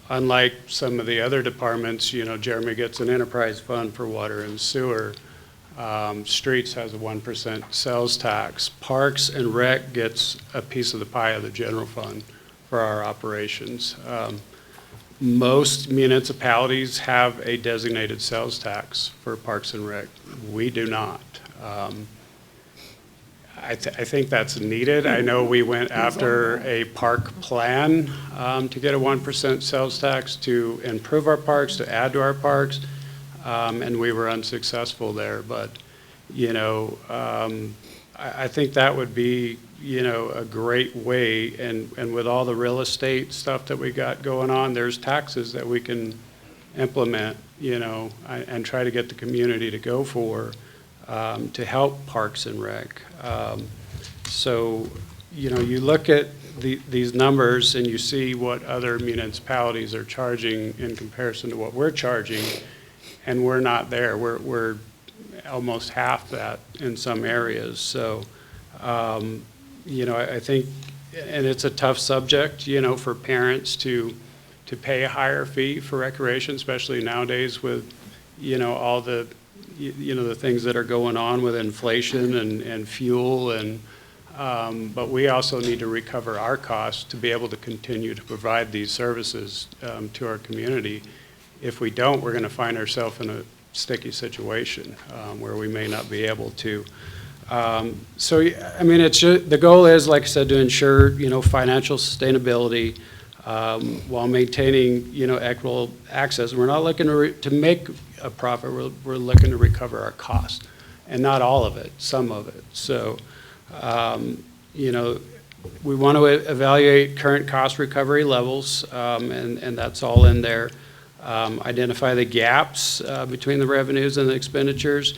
Unlike some of the other departments, you know, Jeremy gets an enterprise fund for water and sewer. Streets has a 1% sales tax. Parks and Rec gets a piece of the pie of the general fund for our operations. Most municipalities have a designated sales tax for Parks and Rec. We do not. I think that's needed. I know we went after a park plan to get a 1% sales tax to improve our parks, to add to our parks, and we were unsuccessful there. But, you know, I think that would be, you know, a great way, and with all the real estate stuff that we got going on, there's taxes that we can implement, you know, and try to get the community to go for. To help Parks and Rec. So, you know, you look at these numbers and you see what other municipalities are charging in comparison to what we're charging, and we're not there. We're almost half that in some areas. So, you know, I think, and it's a tough subject, you know, for parents to pay a higher fee for recreation, especially nowadays with, you know, all the the things that are going on with inflation and fuel, and but we also need to recover our costs to be able to continue to provide these services to our community. If we don't, we're going to find ourselves in a sticky situation where we may not be able to. So I mean, it's just, the goal is, like I said, to ensure financial sustainability. while maintaining, equitable access. We're not looking to make a profit, we're looking to recover our cost, and not all of it, some of it. So, we want to evaluate current cost recovery levels, and that's all in there. Identify the gaps between the revenues and the expenditures.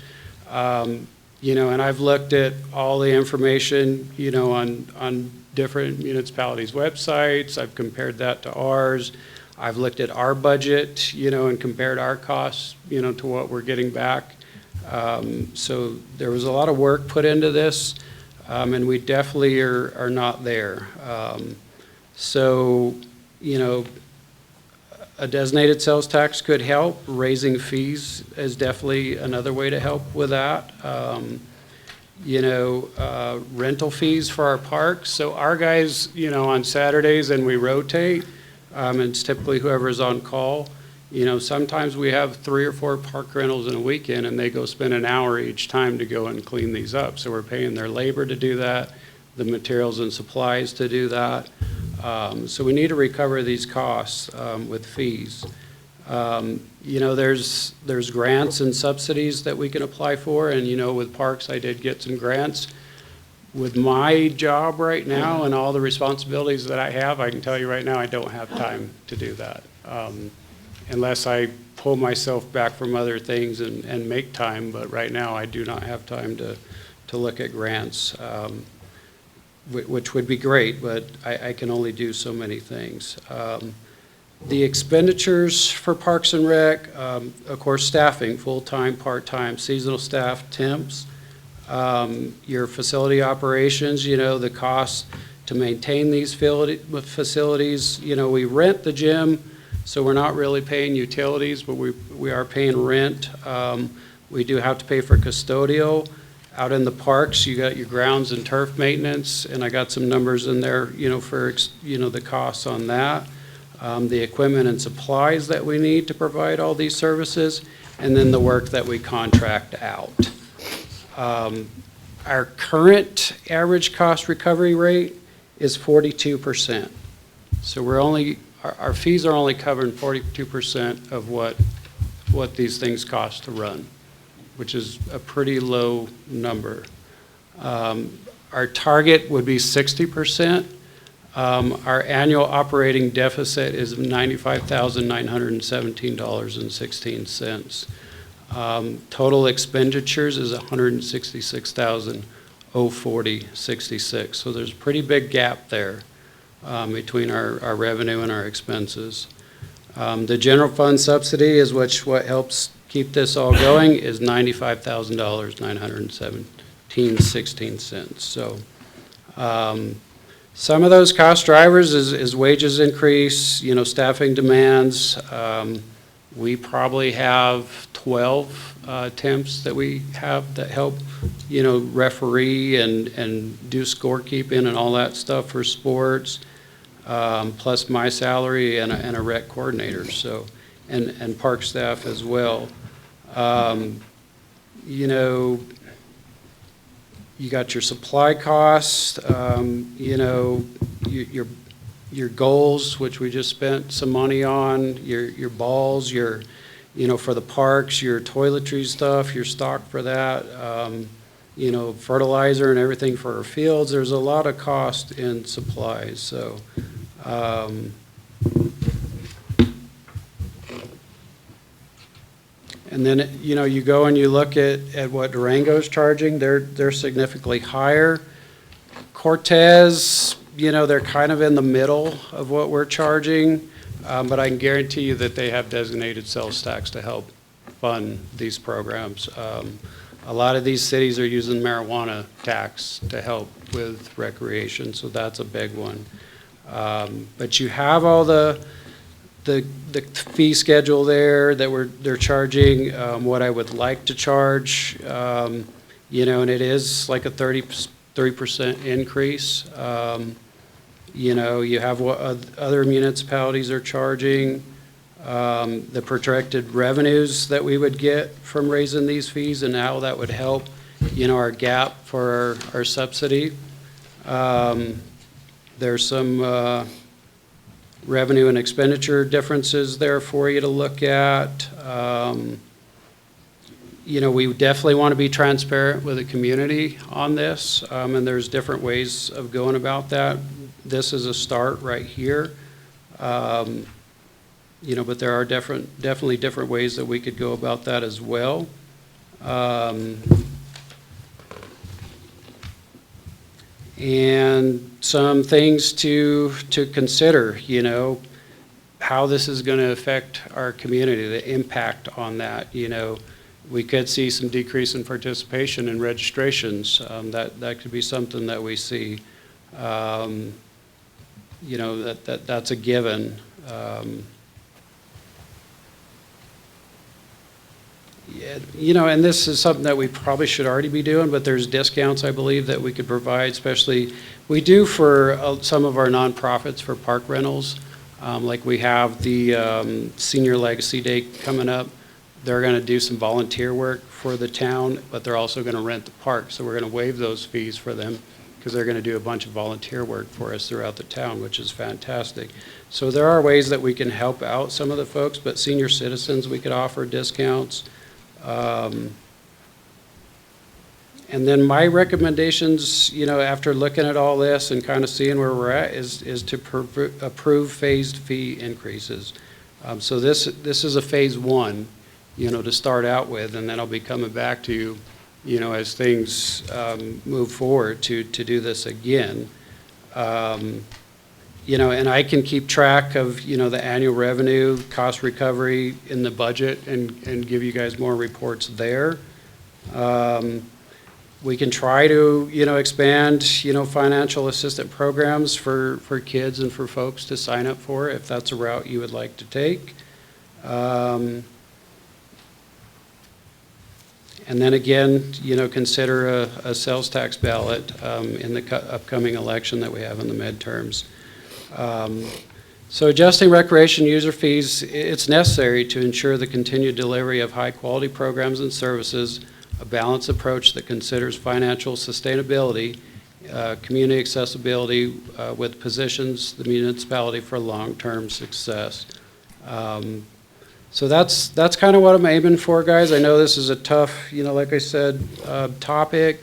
And I've looked at all the information, on different municipalities' websites. I've compared that to ours. I've looked at our budget, and compared our costs, to what we're getting back. So there was a lot of work put into this, and we definitely are not there. So, a designated sales tax could help. Raising fees is definitely another way to help with that. Rental fees for our parks. So our guys, on Saturdays, and we rotate, and it's typically whoever's on call. Sometimes we have 3 or 4 park rentals in a weekend, and they go spend an hour each time to go and clean these up. So we're paying their labor to do that, the materials and supplies to do that. So we need to recover these costs with fees. There's grants and subsidies that we can apply for, and with parks, I did get some grants. With my job right now and all the responsibilities that I have, I can tell you right now, I don't have time to do that. Unless I pull myself back from other things and make time, but right now I do not have time to look at grants, which would be great, but I can only do so many things. The expenditures for Parks and Rec, of course, staffing, full-time, part-time, seasonal staff, temps, your facility operations, the cost to maintain these facilities. We rent the gym, so we're not really paying utilities, but we are paying rent. We do have to pay for custodial. Out in the parks, you got your grounds and turf maintenance, and I got some numbers in there, for, the costs on that. The equipment and supplies that we need to provide all these services, and then the work that we contract out. Our current average cost recovery rate is 42%. So our fees are only covering 42% of what these things cost to run, which is a pretty low number. Our target would be 60%. Our annual operating deficit is $95,917.16. Total expenditures is $166,040.66. So there's a pretty big gap there between our revenue and our expenses. The general fund subsidy is what helps keep this all going is $95,917.16. So some of those cost drivers is wages increase, staffing demands. We probably have 12 temps that we have that help, referee and do scorekeeping and all that stuff for sports, plus my salary and a rec coordinator, so, and park staff as well. You got your supply costs, your goals, which we just spent some money on, your balls, for the parks, your toiletry stuff, your stock for that, fertilizer and everything for our fields. There's a lot of cost in supplies, so. And then, you go and you look at what Durango's charging, they're significantly higher. Cortez, they're kind of in the middle of what we're charging, but I can guarantee you that they have designated sales tax to help fund these programs. A lot of these cities are using marijuana tax to help with recreation, so that's a big one. But you have all the fee schedule there that they're charging, what I would like to charge, and it is like a 30% increase. You have what other municipalities are charging, the projected revenues that we would get from raising these fees and how that would help, our gap for our subsidy. There's some revenue and expenditure differences there for you to look at. You know, we definitely want to be transparent with the community on this, and there's different ways of going about that. This is a start right here. You know, but there are definitely different ways that we could go about that as well. And some things to consider, you know, how this is going to affect our community, the impact on that, you know. We could see some decrease in participation in registrations. That could be something that we see. You know, that's a given. Yeah, you know, and this is something that we probably should already be doing, but there's discounts, I believe, that we could provide, especially, we do for some of our nonprofits for park rentals. Like we have the Senior Legacy Day coming up. They're going to do some volunteer work for the town, but they're also going to rent the park. So we're going to waive those fees for them because they're going to do a bunch of volunteer work for us throughout the town, which is fantastic. So there are ways that we can help out some of the folks, but senior citizens, we could offer discounts. And then my recommendations, you know, after looking at all this and kind of seeing where we're at is to approve phased fee increases. So this is a phase one, you know, to start out with, and then I'll be coming back to you, you know, as things move forward to do this again. You know, and I can keep track of, you know, the annual revenue, cost recovery in the budget and give you guys more reports there. We can try to, you know, expand, you know, financial assistance programs for kids and for folks to sign up for if that's a route you would like to take. And then again, you know, consider a sales tax ballot in the upcoming election that we have in the midterms. So adjusting recreation user fees, it's necessary to ensure the continued delivery of high-quality programs and services, a balanced approach that considers financial sustainability, community accessibility with positions the municipality for long-term success. So that's kind of what I'm aiming for, guys. I know this is a tough, you know, like I said, topic,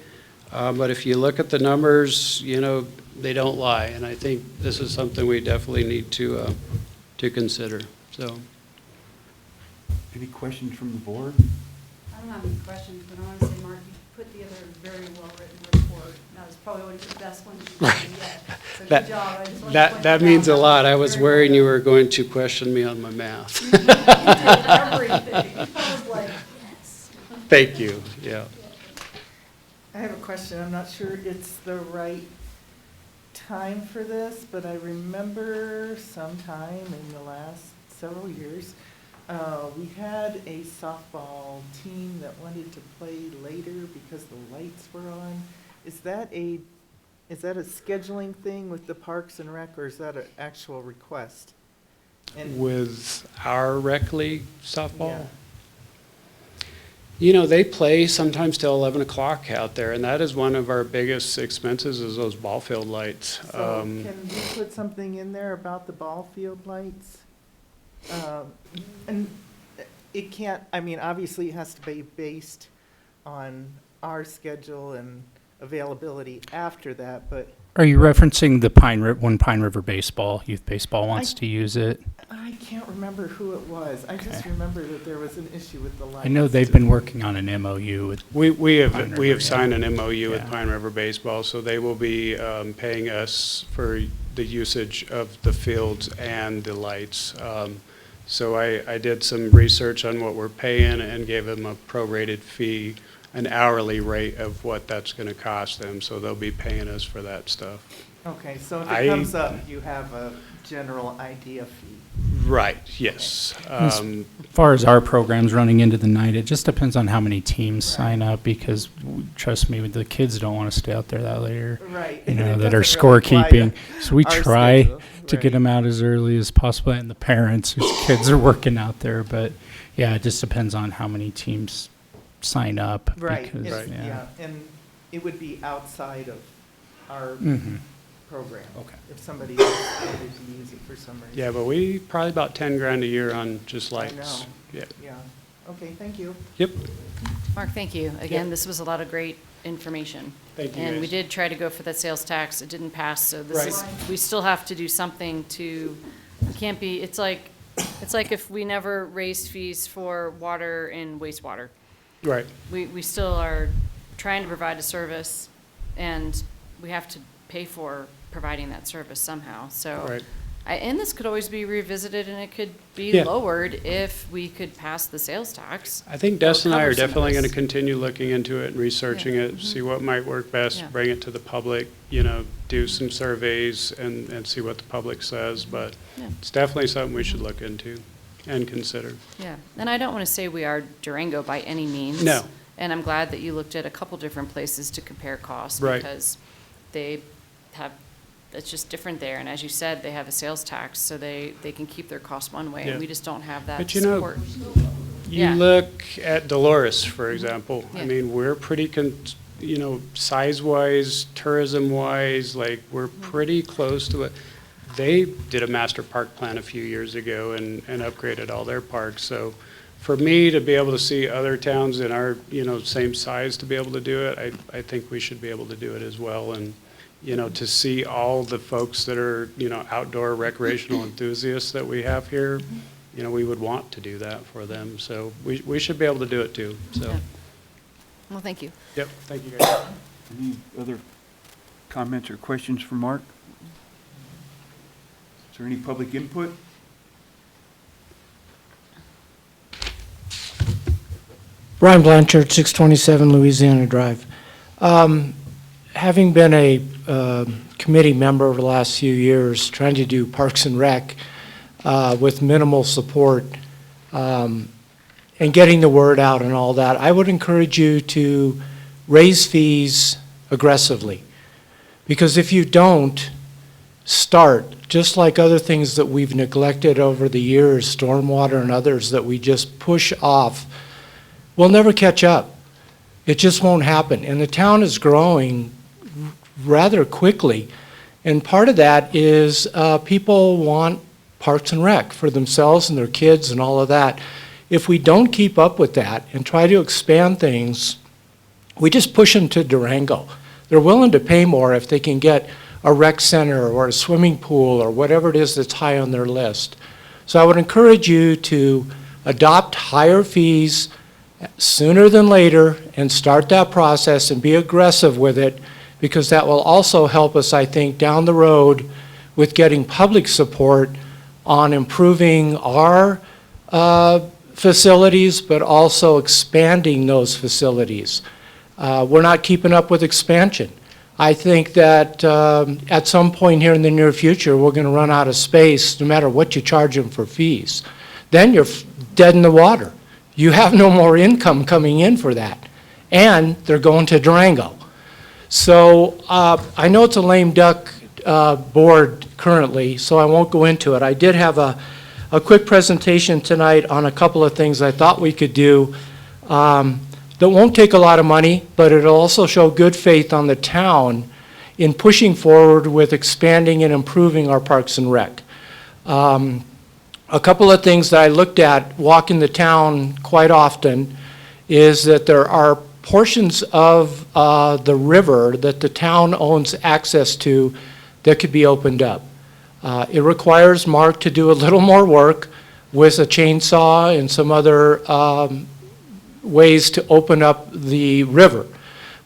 but if you look at the numbers, you know, they don't lie, and I think this is something we definitely need to consider. So, Any questions from the board? I don't have any questions, but I want to say, Mark, you put together a very well-written report. That was probably one of the best ones you've done yet. So good job. I just wanted to point that that means a out. lot. I was Very worried well you done. were going to question me on my math. You did everything. I was like, yes. Thank you. Yeah. I have a question. I'm not sure it's the right time for this, but I remember sometime in the last several years, we had a softball team that wanted to play later because the lights were on. Is that a scheduling thing with the Parks and Rec, or is that an actual request? And With our rec league softball? Yeah. You know, they play sometimes till 11 o'clock out there, and that is one of our biggest expenses is those ball field lights. So can we put something in there about the ball field lights? And it can't, I mean, obviously it has to be based on our schedule and availability after that, but Are you referencing the Pine River Baseball, youth baseball wants to use it? I can't remember who it was. I just remember that there was an issue with the lights. I know they've been working on an MOU with. We Pine have River, signed an MOU with Yeah. Pine River Baseball, so they will be paying us for the usage of the fields and the lights. So I did some research on what we're paying and gave them a prorated fee, an hourly rate of what that's going to cost them. So they'll be paying us for that stuff. Okay, so if it comes up, you have a general idea fee. Right, yes. As far as our program's running into the night, it just depends on how many teams sign up because, trust me, the kids don't want to stay out there that later. Right. You know, It that are doesn't really apply scorekeeping. to So we our try schedule, to right. get them out as early as possible and the parents whose kids are working out there. But yeah, it just depends on how many teams sign up. Right, because, yeah, and it would be outside of our Mhm. program. Okay. If somebody wanted to use it for some reason. Yeah, but we, probably about 10 grand a year on just I lights. know. Yeah. Yeah, okay, thank you. Yep. Mark, thank you. Again, Yeah. this was a lot of great information. Thank you, And we guys. did try to go for that sales tax. It didn't pass, so this Right. is, we still have to do something to, it can't be, it's like if we never raised fees for water and wastewater. Right. We still are trying to provide a service, and we have to pay for providing that service somehow, so. Right. And this could always be revisited, and it could be Yeah. lowered if we could pass the sales tax. I think Or Des and I cover are some of definitely going to this. continue looking into it and researching Yeah. it, see what might work best, Yeah. bring it to the public, do some surveys and see what the public says. But Yeah. it's definitely something we should look into and consider. Yeah, and I don't want to say we are Durango by any means. No. And I'm glad that you looked at a couple different places to compare costs. Right. Because they have, it's just different there. And as you said, they have a sales tax, so they can keep their costs one way. Yeah. And we just don't have that But support. You Yeah. look at Dolores, for example. I Yeah. mean, we're pretty, size-wise, tourism-wise, like, we're pretty close to it. They did a master park plan a few years ago and upgraded all their parks. So for me to be able to see other towns in our, same size to be able to do it, I think we should be able to do it as well. And, to see all the folks that are, outdoor recreational enthusiasts that we have here, we would want to do that for them. So we should be able to do it too, so. Yeah. Well, thank you. Yep, thank you guys. Any other comments or questions for Mark? Is there any public input? Brian Blanchard, 627 Louisiana Drive. Having been a committee member over the last few years, trying to do Parks and Rec with minimal support and getting the word out and all that, I would encourage you to raise fees aggressively. Because if you don't start, just like other things that we've neglected over the years, stormwater and others that we just push off, we'll never catch up. It just won't happen. And the town is growing rather quickly. And part of that is people want Parks and Rec for themselves and their kids and all of that. If we don't keep up with that and try to expand things, we just push them to Durango. They're willing to pay more if they can get a rec center or a swimming pool or whatever it is that's high on their list. So I would encourage you to adopt higher fees sooner than later and start that process and be aggressive with it, because that will also help us, I think, down the road with getting public support on improving our facilities, but also expanding those facilities. We're not keeping up with expansion. I think that at some point here in the near future, we're going to run out of space no matter what you charge them for fees. Then you're dead in the water. You have no more income coming in for that. And they're going to Durango. So I know it's a lame duck board currently, so I won't go into it. I did have a quick presentation tonight on a couple of things I thought we could do that won't take a lot of money, but it'll also show good faith on the town in pushing forward with expanding and improving our Parks and Rec. A couple of things that I looked at walking the town quite often is that there are portions of the river that the town owns access to that could be opened up. It requires Mark to do a little more work with a chainsaw and some other ways to open up the river.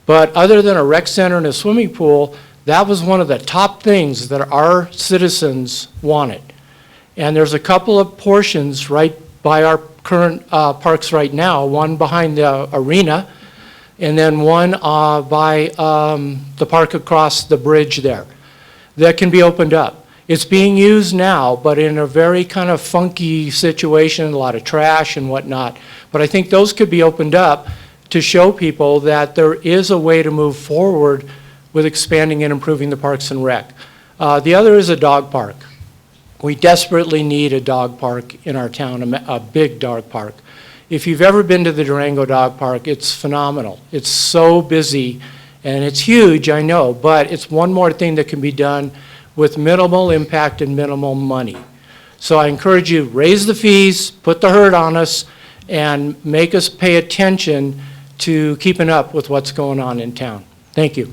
But other than a rec center and a swimming pool, that was one of the top things that our citizens wanted. And there's a couple of portions right by our current parks right now, one behind the arena, and then one by the park across the bridge there, that can be opened up. It's being used now, but in a very kind of funky situation, a lot of trash and whatnot. But I think those could be opened up to show people that there is a way to move forward with expanding and improving the Parks and Rec. The other is a dog park. We desperately need a dog park in our town, a big dog park. If you've ever been to the Durango Dog Park, it's phenomenal. It's so busy And it's huge, I know, but it's one more thing that can be done with minimal impact and minimal money. So I encourage you, raise the fees, put the hurt on us, and make us pay attention to keeping up with what's going on in town. Thank you.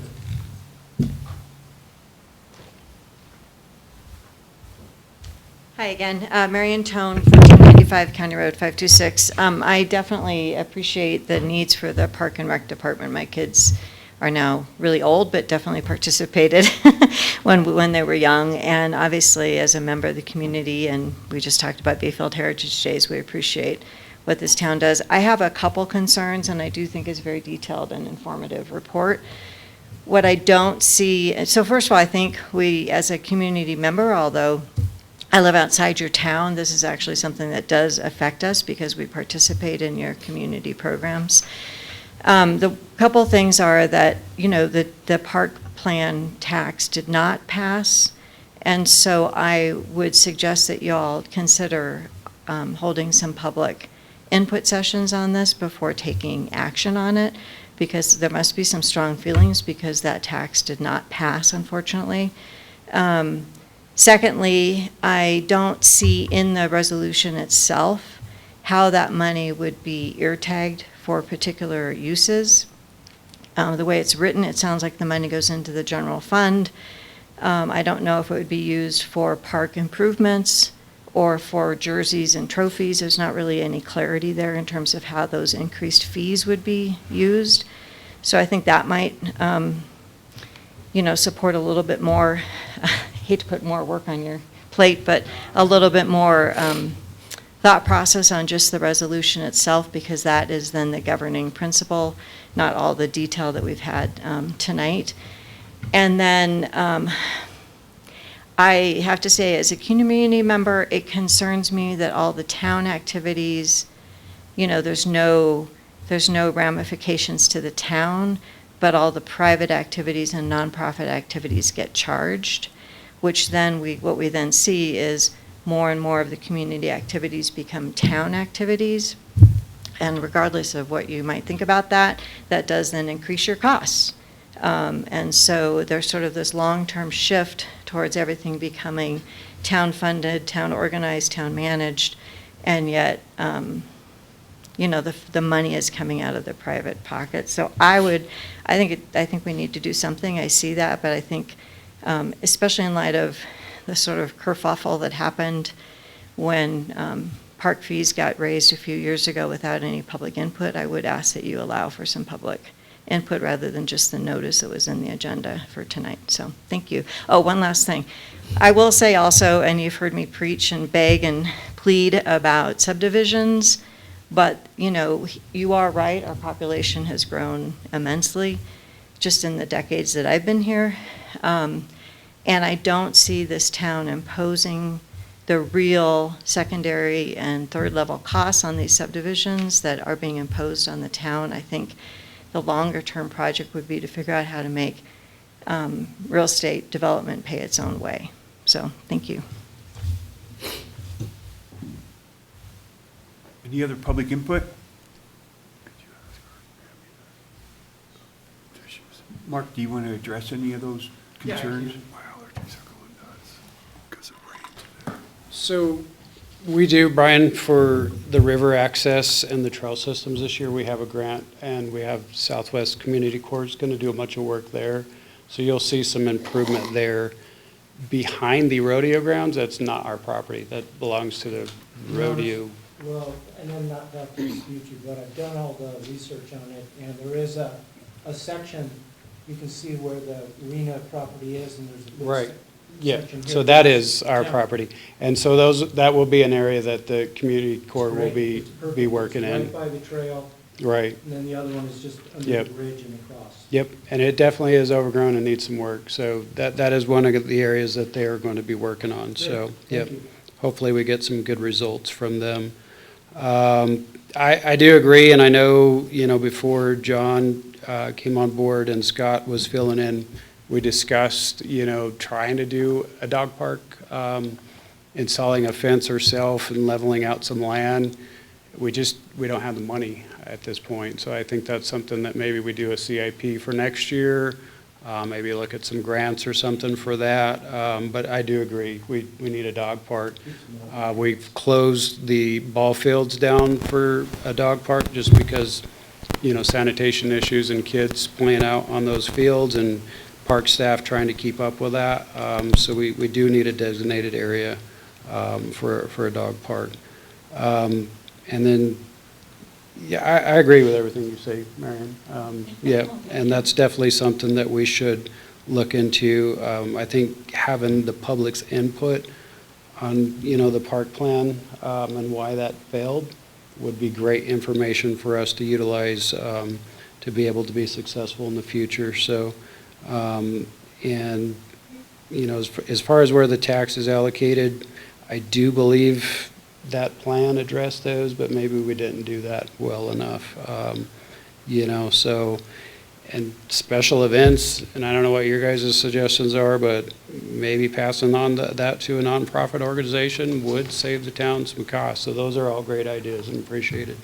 Hi again, Marion Tone, 1495 County Road 526. I definitely appreciate the needs for the Park and Rec Department. My kids are now really old, but definitely participated when they were young. And obviously, as a member of the community, and we just talked about Bayfield Heritage Days, we appreciate what this town does. I have a couple concerns, and I do think it's a very detailed and informative report. What I don't see, so first of all, I think we, as a community member, although I live outside your town, this is actually something that does affect us because we participate in your community programs. The couple things are that, you know, the park plan tax did not pass, and so I would suggest that y'all consider holding some public input sessions on this before taking action on it, because there must be some strong feelings because that tax did not pass, unfortunately. Secondly, I don't see in the resolution itself how that money would be ear tagged for particular uses. The way it's written, it sounds like the money goes into the general fund. I don't know if it would be used for park improvements or for jerseys and trophies. There's not really any clarity there in terms of how those increased fees would be used. So I think that might, you know, support a little bit more, I hate to put more work on your plate, but a little bit more thought process on just the resolution itself, because that is then the governing principle, not all the detail that we've had tonight. And then I have to say, as a community member, it concerns me that all the town activities, you know, there's no ramifications to the town, but all the private activities and nonprofit activities get charged, which then what we then see is more and more of the community activities become town activities. And regardless of what you might think about that, that does then increase your costs. And so there's sort of this long-term shift towards everything becoming town-funded, town-organized, town-managed, and yet, you know, the money is coming out of the private pocket. So I think we need to do something. I see that, but I think, especially in light of the sort of kerfuffle that happened when park fees got raised a few years ago without any public input, I would ask that you allow for some public input rather than just the notice that was in the agenda for tonight. So thank you. Oh, one last thing. I will say also, and you've heard me preach and beg and plead about subdivisions, but you know, you are right, our population has grown immensely just in the decades that I've been here. And I don't see this town imposing the real secondary and third level costs on these subdivisions that are being imposed on the town. I think the longer term project would be to figure out how to make real estate development pay its own way. So thank you. Any other public input? Mark, do you want to address any of those concerns? So we do, Brian, for the river access and the trail systems this year, we have a grant, and we have Southwest Community Corps is going to do a bunch of work there. So you'll see some improvement there. Behind the rodeo grounds, that's not our property. That belongs to the rodeo. Well, and I'm not about to dispute you, but I've done all the research on it, and there is a section, you can see where the arena property is, and there's a big Right. Yeah, section here. so that is our Yeah. property. And so that will be an area that the community corps will Right. be It's perfect. working It's in. right by the trail, Right, and then the other one is just under Yep. the bridge and across. yep, and it definitely is overgrown and needs some work. So that is one of the areas that they are going to be working on, so, Thank yep. you. Hopefully we get some good results from them. I do agree, and I know, you know, before John came on board and Scott was filling in, we discussed, you know, trying to do a dog park, installing a fence ourselves and leveling out some land. we don't have the money at this point. So I think that's something that maybe we do a CIP for next year, maybe look at some grants or something for that. But I do agree, we need a dog park. We've closed the ball fields down for a dog park just because, you know, sanitation issues and kids playing out on those fields and park staff trying to keep up with that. So we do need a designated area for a dog park. And then, yeah, I agree with everything you say, Marion. Yeah, and that's definitely something that we should look into. I think having the public's input on, you know, the park plan and why that failed would be great information for us to utilize to be able to be successful in the future. So, and, you know, as far as where the tax is allocated, I do believe that plan addressed those, but maybe we didn't do that well enough. You know, so, and special events, and I don't know what your guys' suggestions are, but maybe passing on that to a nonprofit organization would save the town some costs. So those are all great ideas and appreciated.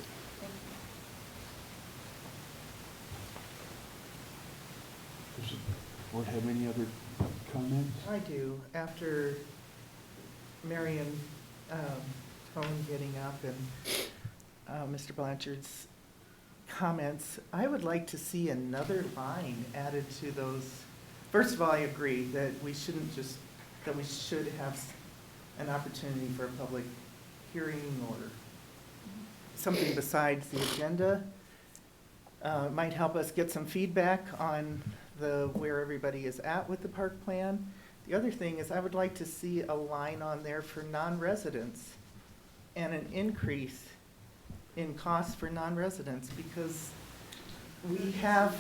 Does the board have any other comments? I do. After Marion Cohen getting up and Mr. Blanchard's comments, I would like to see another line added to those. First of all, I agree that we shouldn't just, that we should have an opportunity for a public hearing or something besides the agenda. It might help us get some feedback on where everybody is at with the park plan. The other thing is I would like to see a line on there for non-residents and an increase in costs for non-residents, because we have.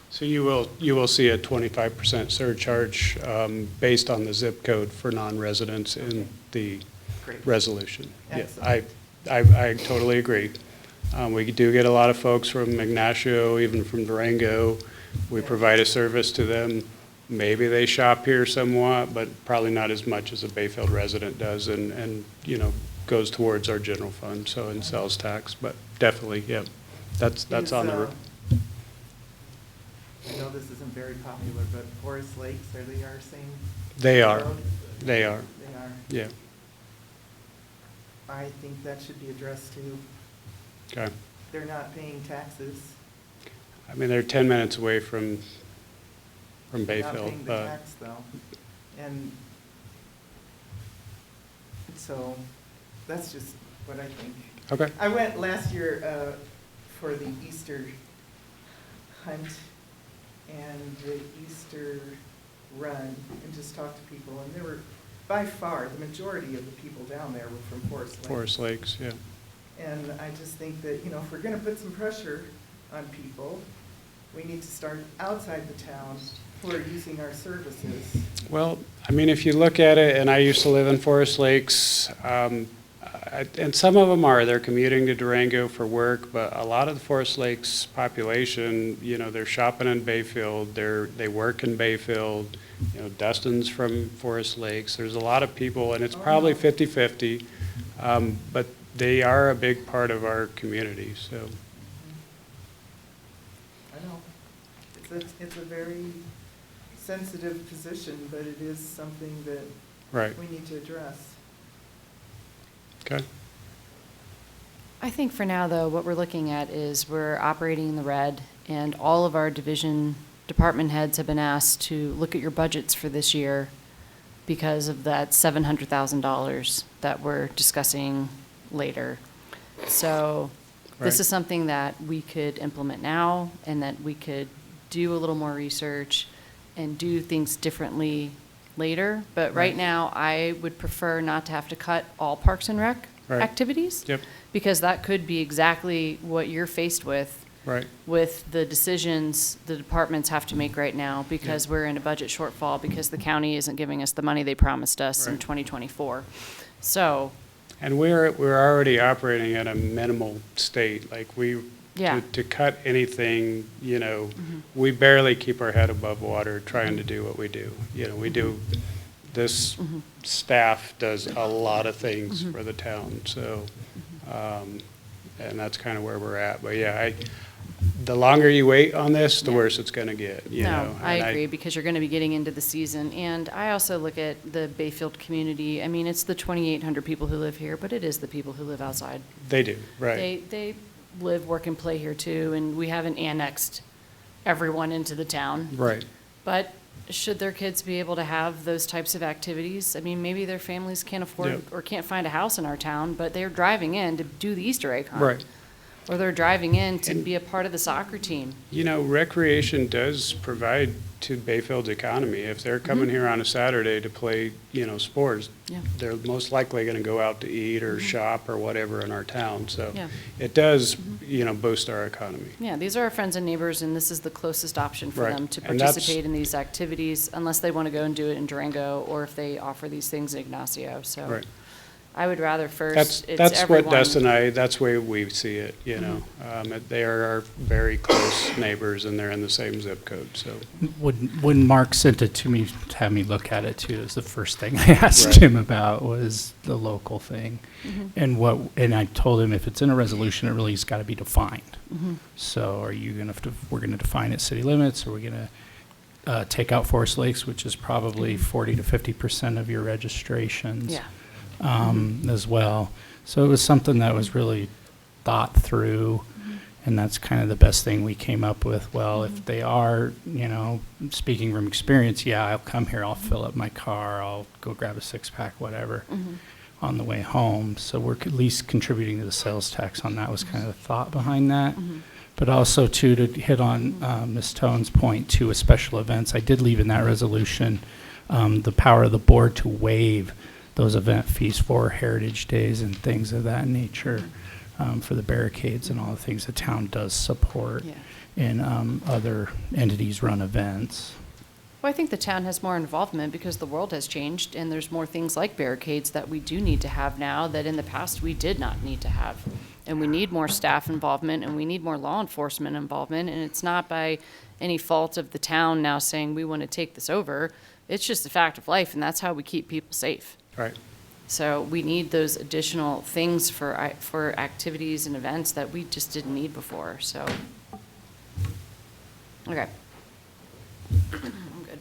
So you will see a 25% surcharge based on the zip code for non-residents in the resolution. Yeah, I totally agree. We do get a lot of folks from Ignacio, even from Durango. We provide a service to them. Maybe they shop here somewhat, but probably not as much as a Bayfield resident does, and you know, goes towards our general fund, so in sales tax. But definitely, yeah, that's on the. I know this isn't very popular, but Forest Lakes, are they our same? They are. road? They are. They are. Yeah. I think that should be addressed too. Okay. They're not paying taxes. I mean, they're 10 minutes away from Bayfield. Not paying the tax though. And so that's just what I think. Okay. I went last year for the Easter hunt and the Easter run and just talked to people, and there were, by far, the majority of the people down there were from Forest Lakes. Forest Lakes, yeah. And I just think that, you know, if we're gonna put some pressure on people, we need to start outside the town who are using our services. Well, I mean, if you look at it, and I used to live in Forest Lakes, and some of them they're commuting to Durango for work, but a lot of the Forest Lakes population, you know, they're shopping in Bayfield, they work in Bayfield, you know, Dustin's from Forest Lakes. There's a lot of people, and it's probably 50-50, but they are a big part of our community, so. I know. It's a very sensitive position, but it is something that we need to address. Okay. I think for now, though, what we're looking at is we're operating in the red, and all of our department heads have been asked to look at your budgets for this year because of that $700,000 that we're discussing later. So this is something that we could implement now, and that we could do a little more research and do things differently later. But right now, I would prefer not to have to cut all Parks and Rec activities. Yep. Because that could be exactly what you're faced with. Right. With the decisions the departments have to make right now, because we're in a budget shortfall because the county isn't giving us the money they promised us in 2024. So. And we're already operating at a minimal state. Like to cut anything, you know, we barely keep our head above water trying to do what we do. You know, we do, this staff does a lot of things for the town. So, and that's kind of where we're at. But yeah, the longer you wait on this, the worse it's going to get, you know. No, I And agree, because you're going to be getting into the season. And I also look at the Bayfield community. I mean, it's the 2,800 people who live here, but it is the people who live outside. They do, right. They live, work, and play here too, and we haven't annexed everyone into the town. Right. But should their kids be able to have those types of activities? I mean, maybe their families can't afford Yep. or can't find a house in our town, but they're driving in to do the Easter egg hunt. Right. Or they're driving in to be a part of the soccer team. You know, recreation does provide to Bayfield's economy. If they're coming here on a Saturday to play, you know, sports, Yeah. they're most likely going to go out to eat or shop or whatever in our town. So Yeah. it does, you know, boost our economy. Yeah, these are our friends and neighbors, and this is the closest option for Right. them to And that's- participate in these activities, unless they want to go and do it in Durango, or if they offer these things in Ignacio, so. Right. I would rather That's, first, it's that's what everyone. Des and I, that's the way we see it, you know. They are our very close neighbors and they're in the same zip code, so. When Mark sent it to me to have me look at it too, it was the first thing I asked Right. him about was the local thing. And I told him if it's in a resolution, it really has got to be defined. So are you going to, we're going to define it city limits, or we're going to take out Forest Lakes, which is probably 40 to 50% of your registrations. Yeah. As well. So it was something that was really thought through, and that's kind of the best thing we came up with. Well, if they are, you know, speaking from experience, yeah, I'll come here, I'll fill up my car, I'll go grab a six-pack, whatever, on the way home. So we're at least contributing to the sales tax on that was kind of the thought behind that. But also, too, to hit on Ms. Tone's point, too, with special events, I did leave in that resolution the power of the board to waive those event fees for heritage days and things of that nature, for the barricades and all the things the town does support in other entities-run events. Well, I think the town has more involvement because the world has changed, and there's more things like barricades that we do need to have now that in the past we did not need to have. And we need more staff involvement, and we need more law enforcement involvement, and it's not by any fault of the town now saying we want to take this over. It's just a fact of life, and that's how we keep people safe. Right. So we need those additional things for activities and events that we just didn't need before, so. Okay. I'm good.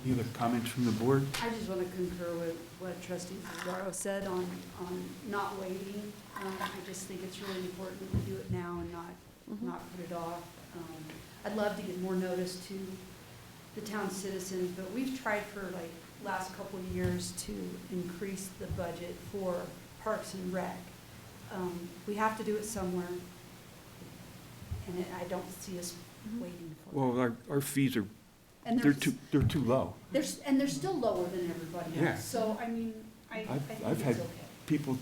Any other comments from the board? I just want to concur with what Trustee Cesaro said on not waiting. I just think it's really important that we do it now and not put it off. I'd love to get more notice to the town citizens, but we've tried for like last couple of years to increase the budget for Parks and Rec. We have to do it somewhere, and I don't see us waiting for it. Well, our fees are, And they're too low. they're still lower than everybody Yeah. else, so I mean, I think I've it's had okay. people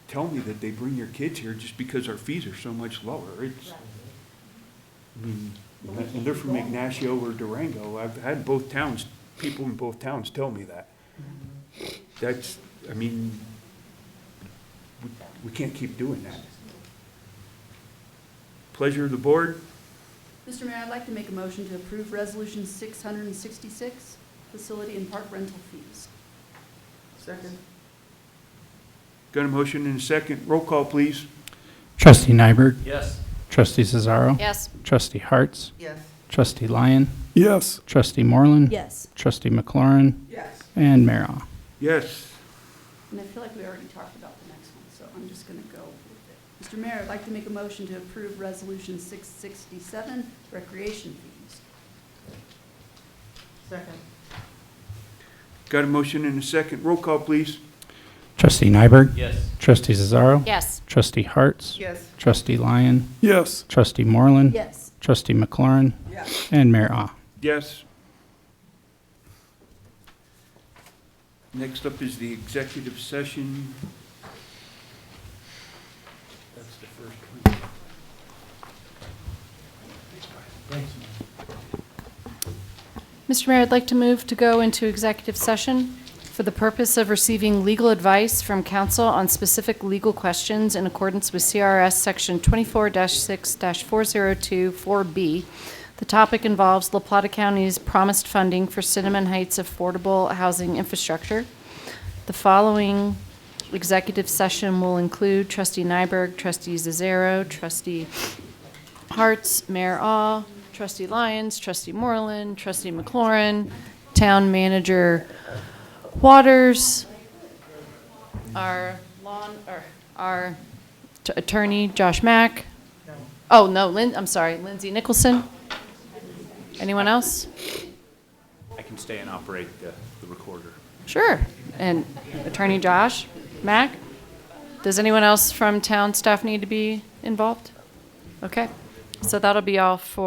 tell me that they bring their kids here just because our fees are so much lower. It's, Right. I mean, and they're from Ignacio or Durango. I've had both towns, people in both towns tell me that. That's, I mean, we can't keep doing that. Pleasure of the board. Mr. Mayor, I'd like to make a motion to approve Resolution 666, facility and park rental fees. Second. Got a motion and a second. Roll call, please. Trustee Nyberg? Yes. Trustee Cesaro? Yes. Trustee Harts? Yes. Trustee Lyon? Yes. Trustee Moreland? Yes. Trustee McLaurin? Yes. And Mayor Ah. Yes. And I feel like we already talked about the next one, so I'm just going to go with it. Mr. Mayor, I'd like to make a motion to approve Resolution 667, recreation fees. Second. Got a motion and a second. Roll call, please. Trustee Nyberg? Yes. Trustee Cesaro? Yes. Trustee Harts? Yes. Trustee Lyon? Yes. Trustee Moreland? Yes. Trustee McLaurin? Yes. And Mayor Ah. Yes. Next up is the executive session. That's the first one. Thanks, Mr. Mayor, I'd like to move to go into executive session for the purpose of receiving legal advice from counsel on specific legal questions in accordance with CRS Section 24-6-4024B. The topic involves La Plata County's promised funding for Cinnamon Heights affordable housing infrastructure. The following executive session will include trustee Nyberg, trustee Zazaro, trustee Hartz, Mayor Ah, trustee Lyons, trustee Moreland, trustee McLaurin, town manager Waters, our attorney Josh Mack. Oh, no, I'm sorry, Lindsay Nicholson. Anyone else? I can stay and operate the recorder. Sure. And attorney Josh Mack? Does anyone else from town staff need to be involved? Okay. So that'll be all for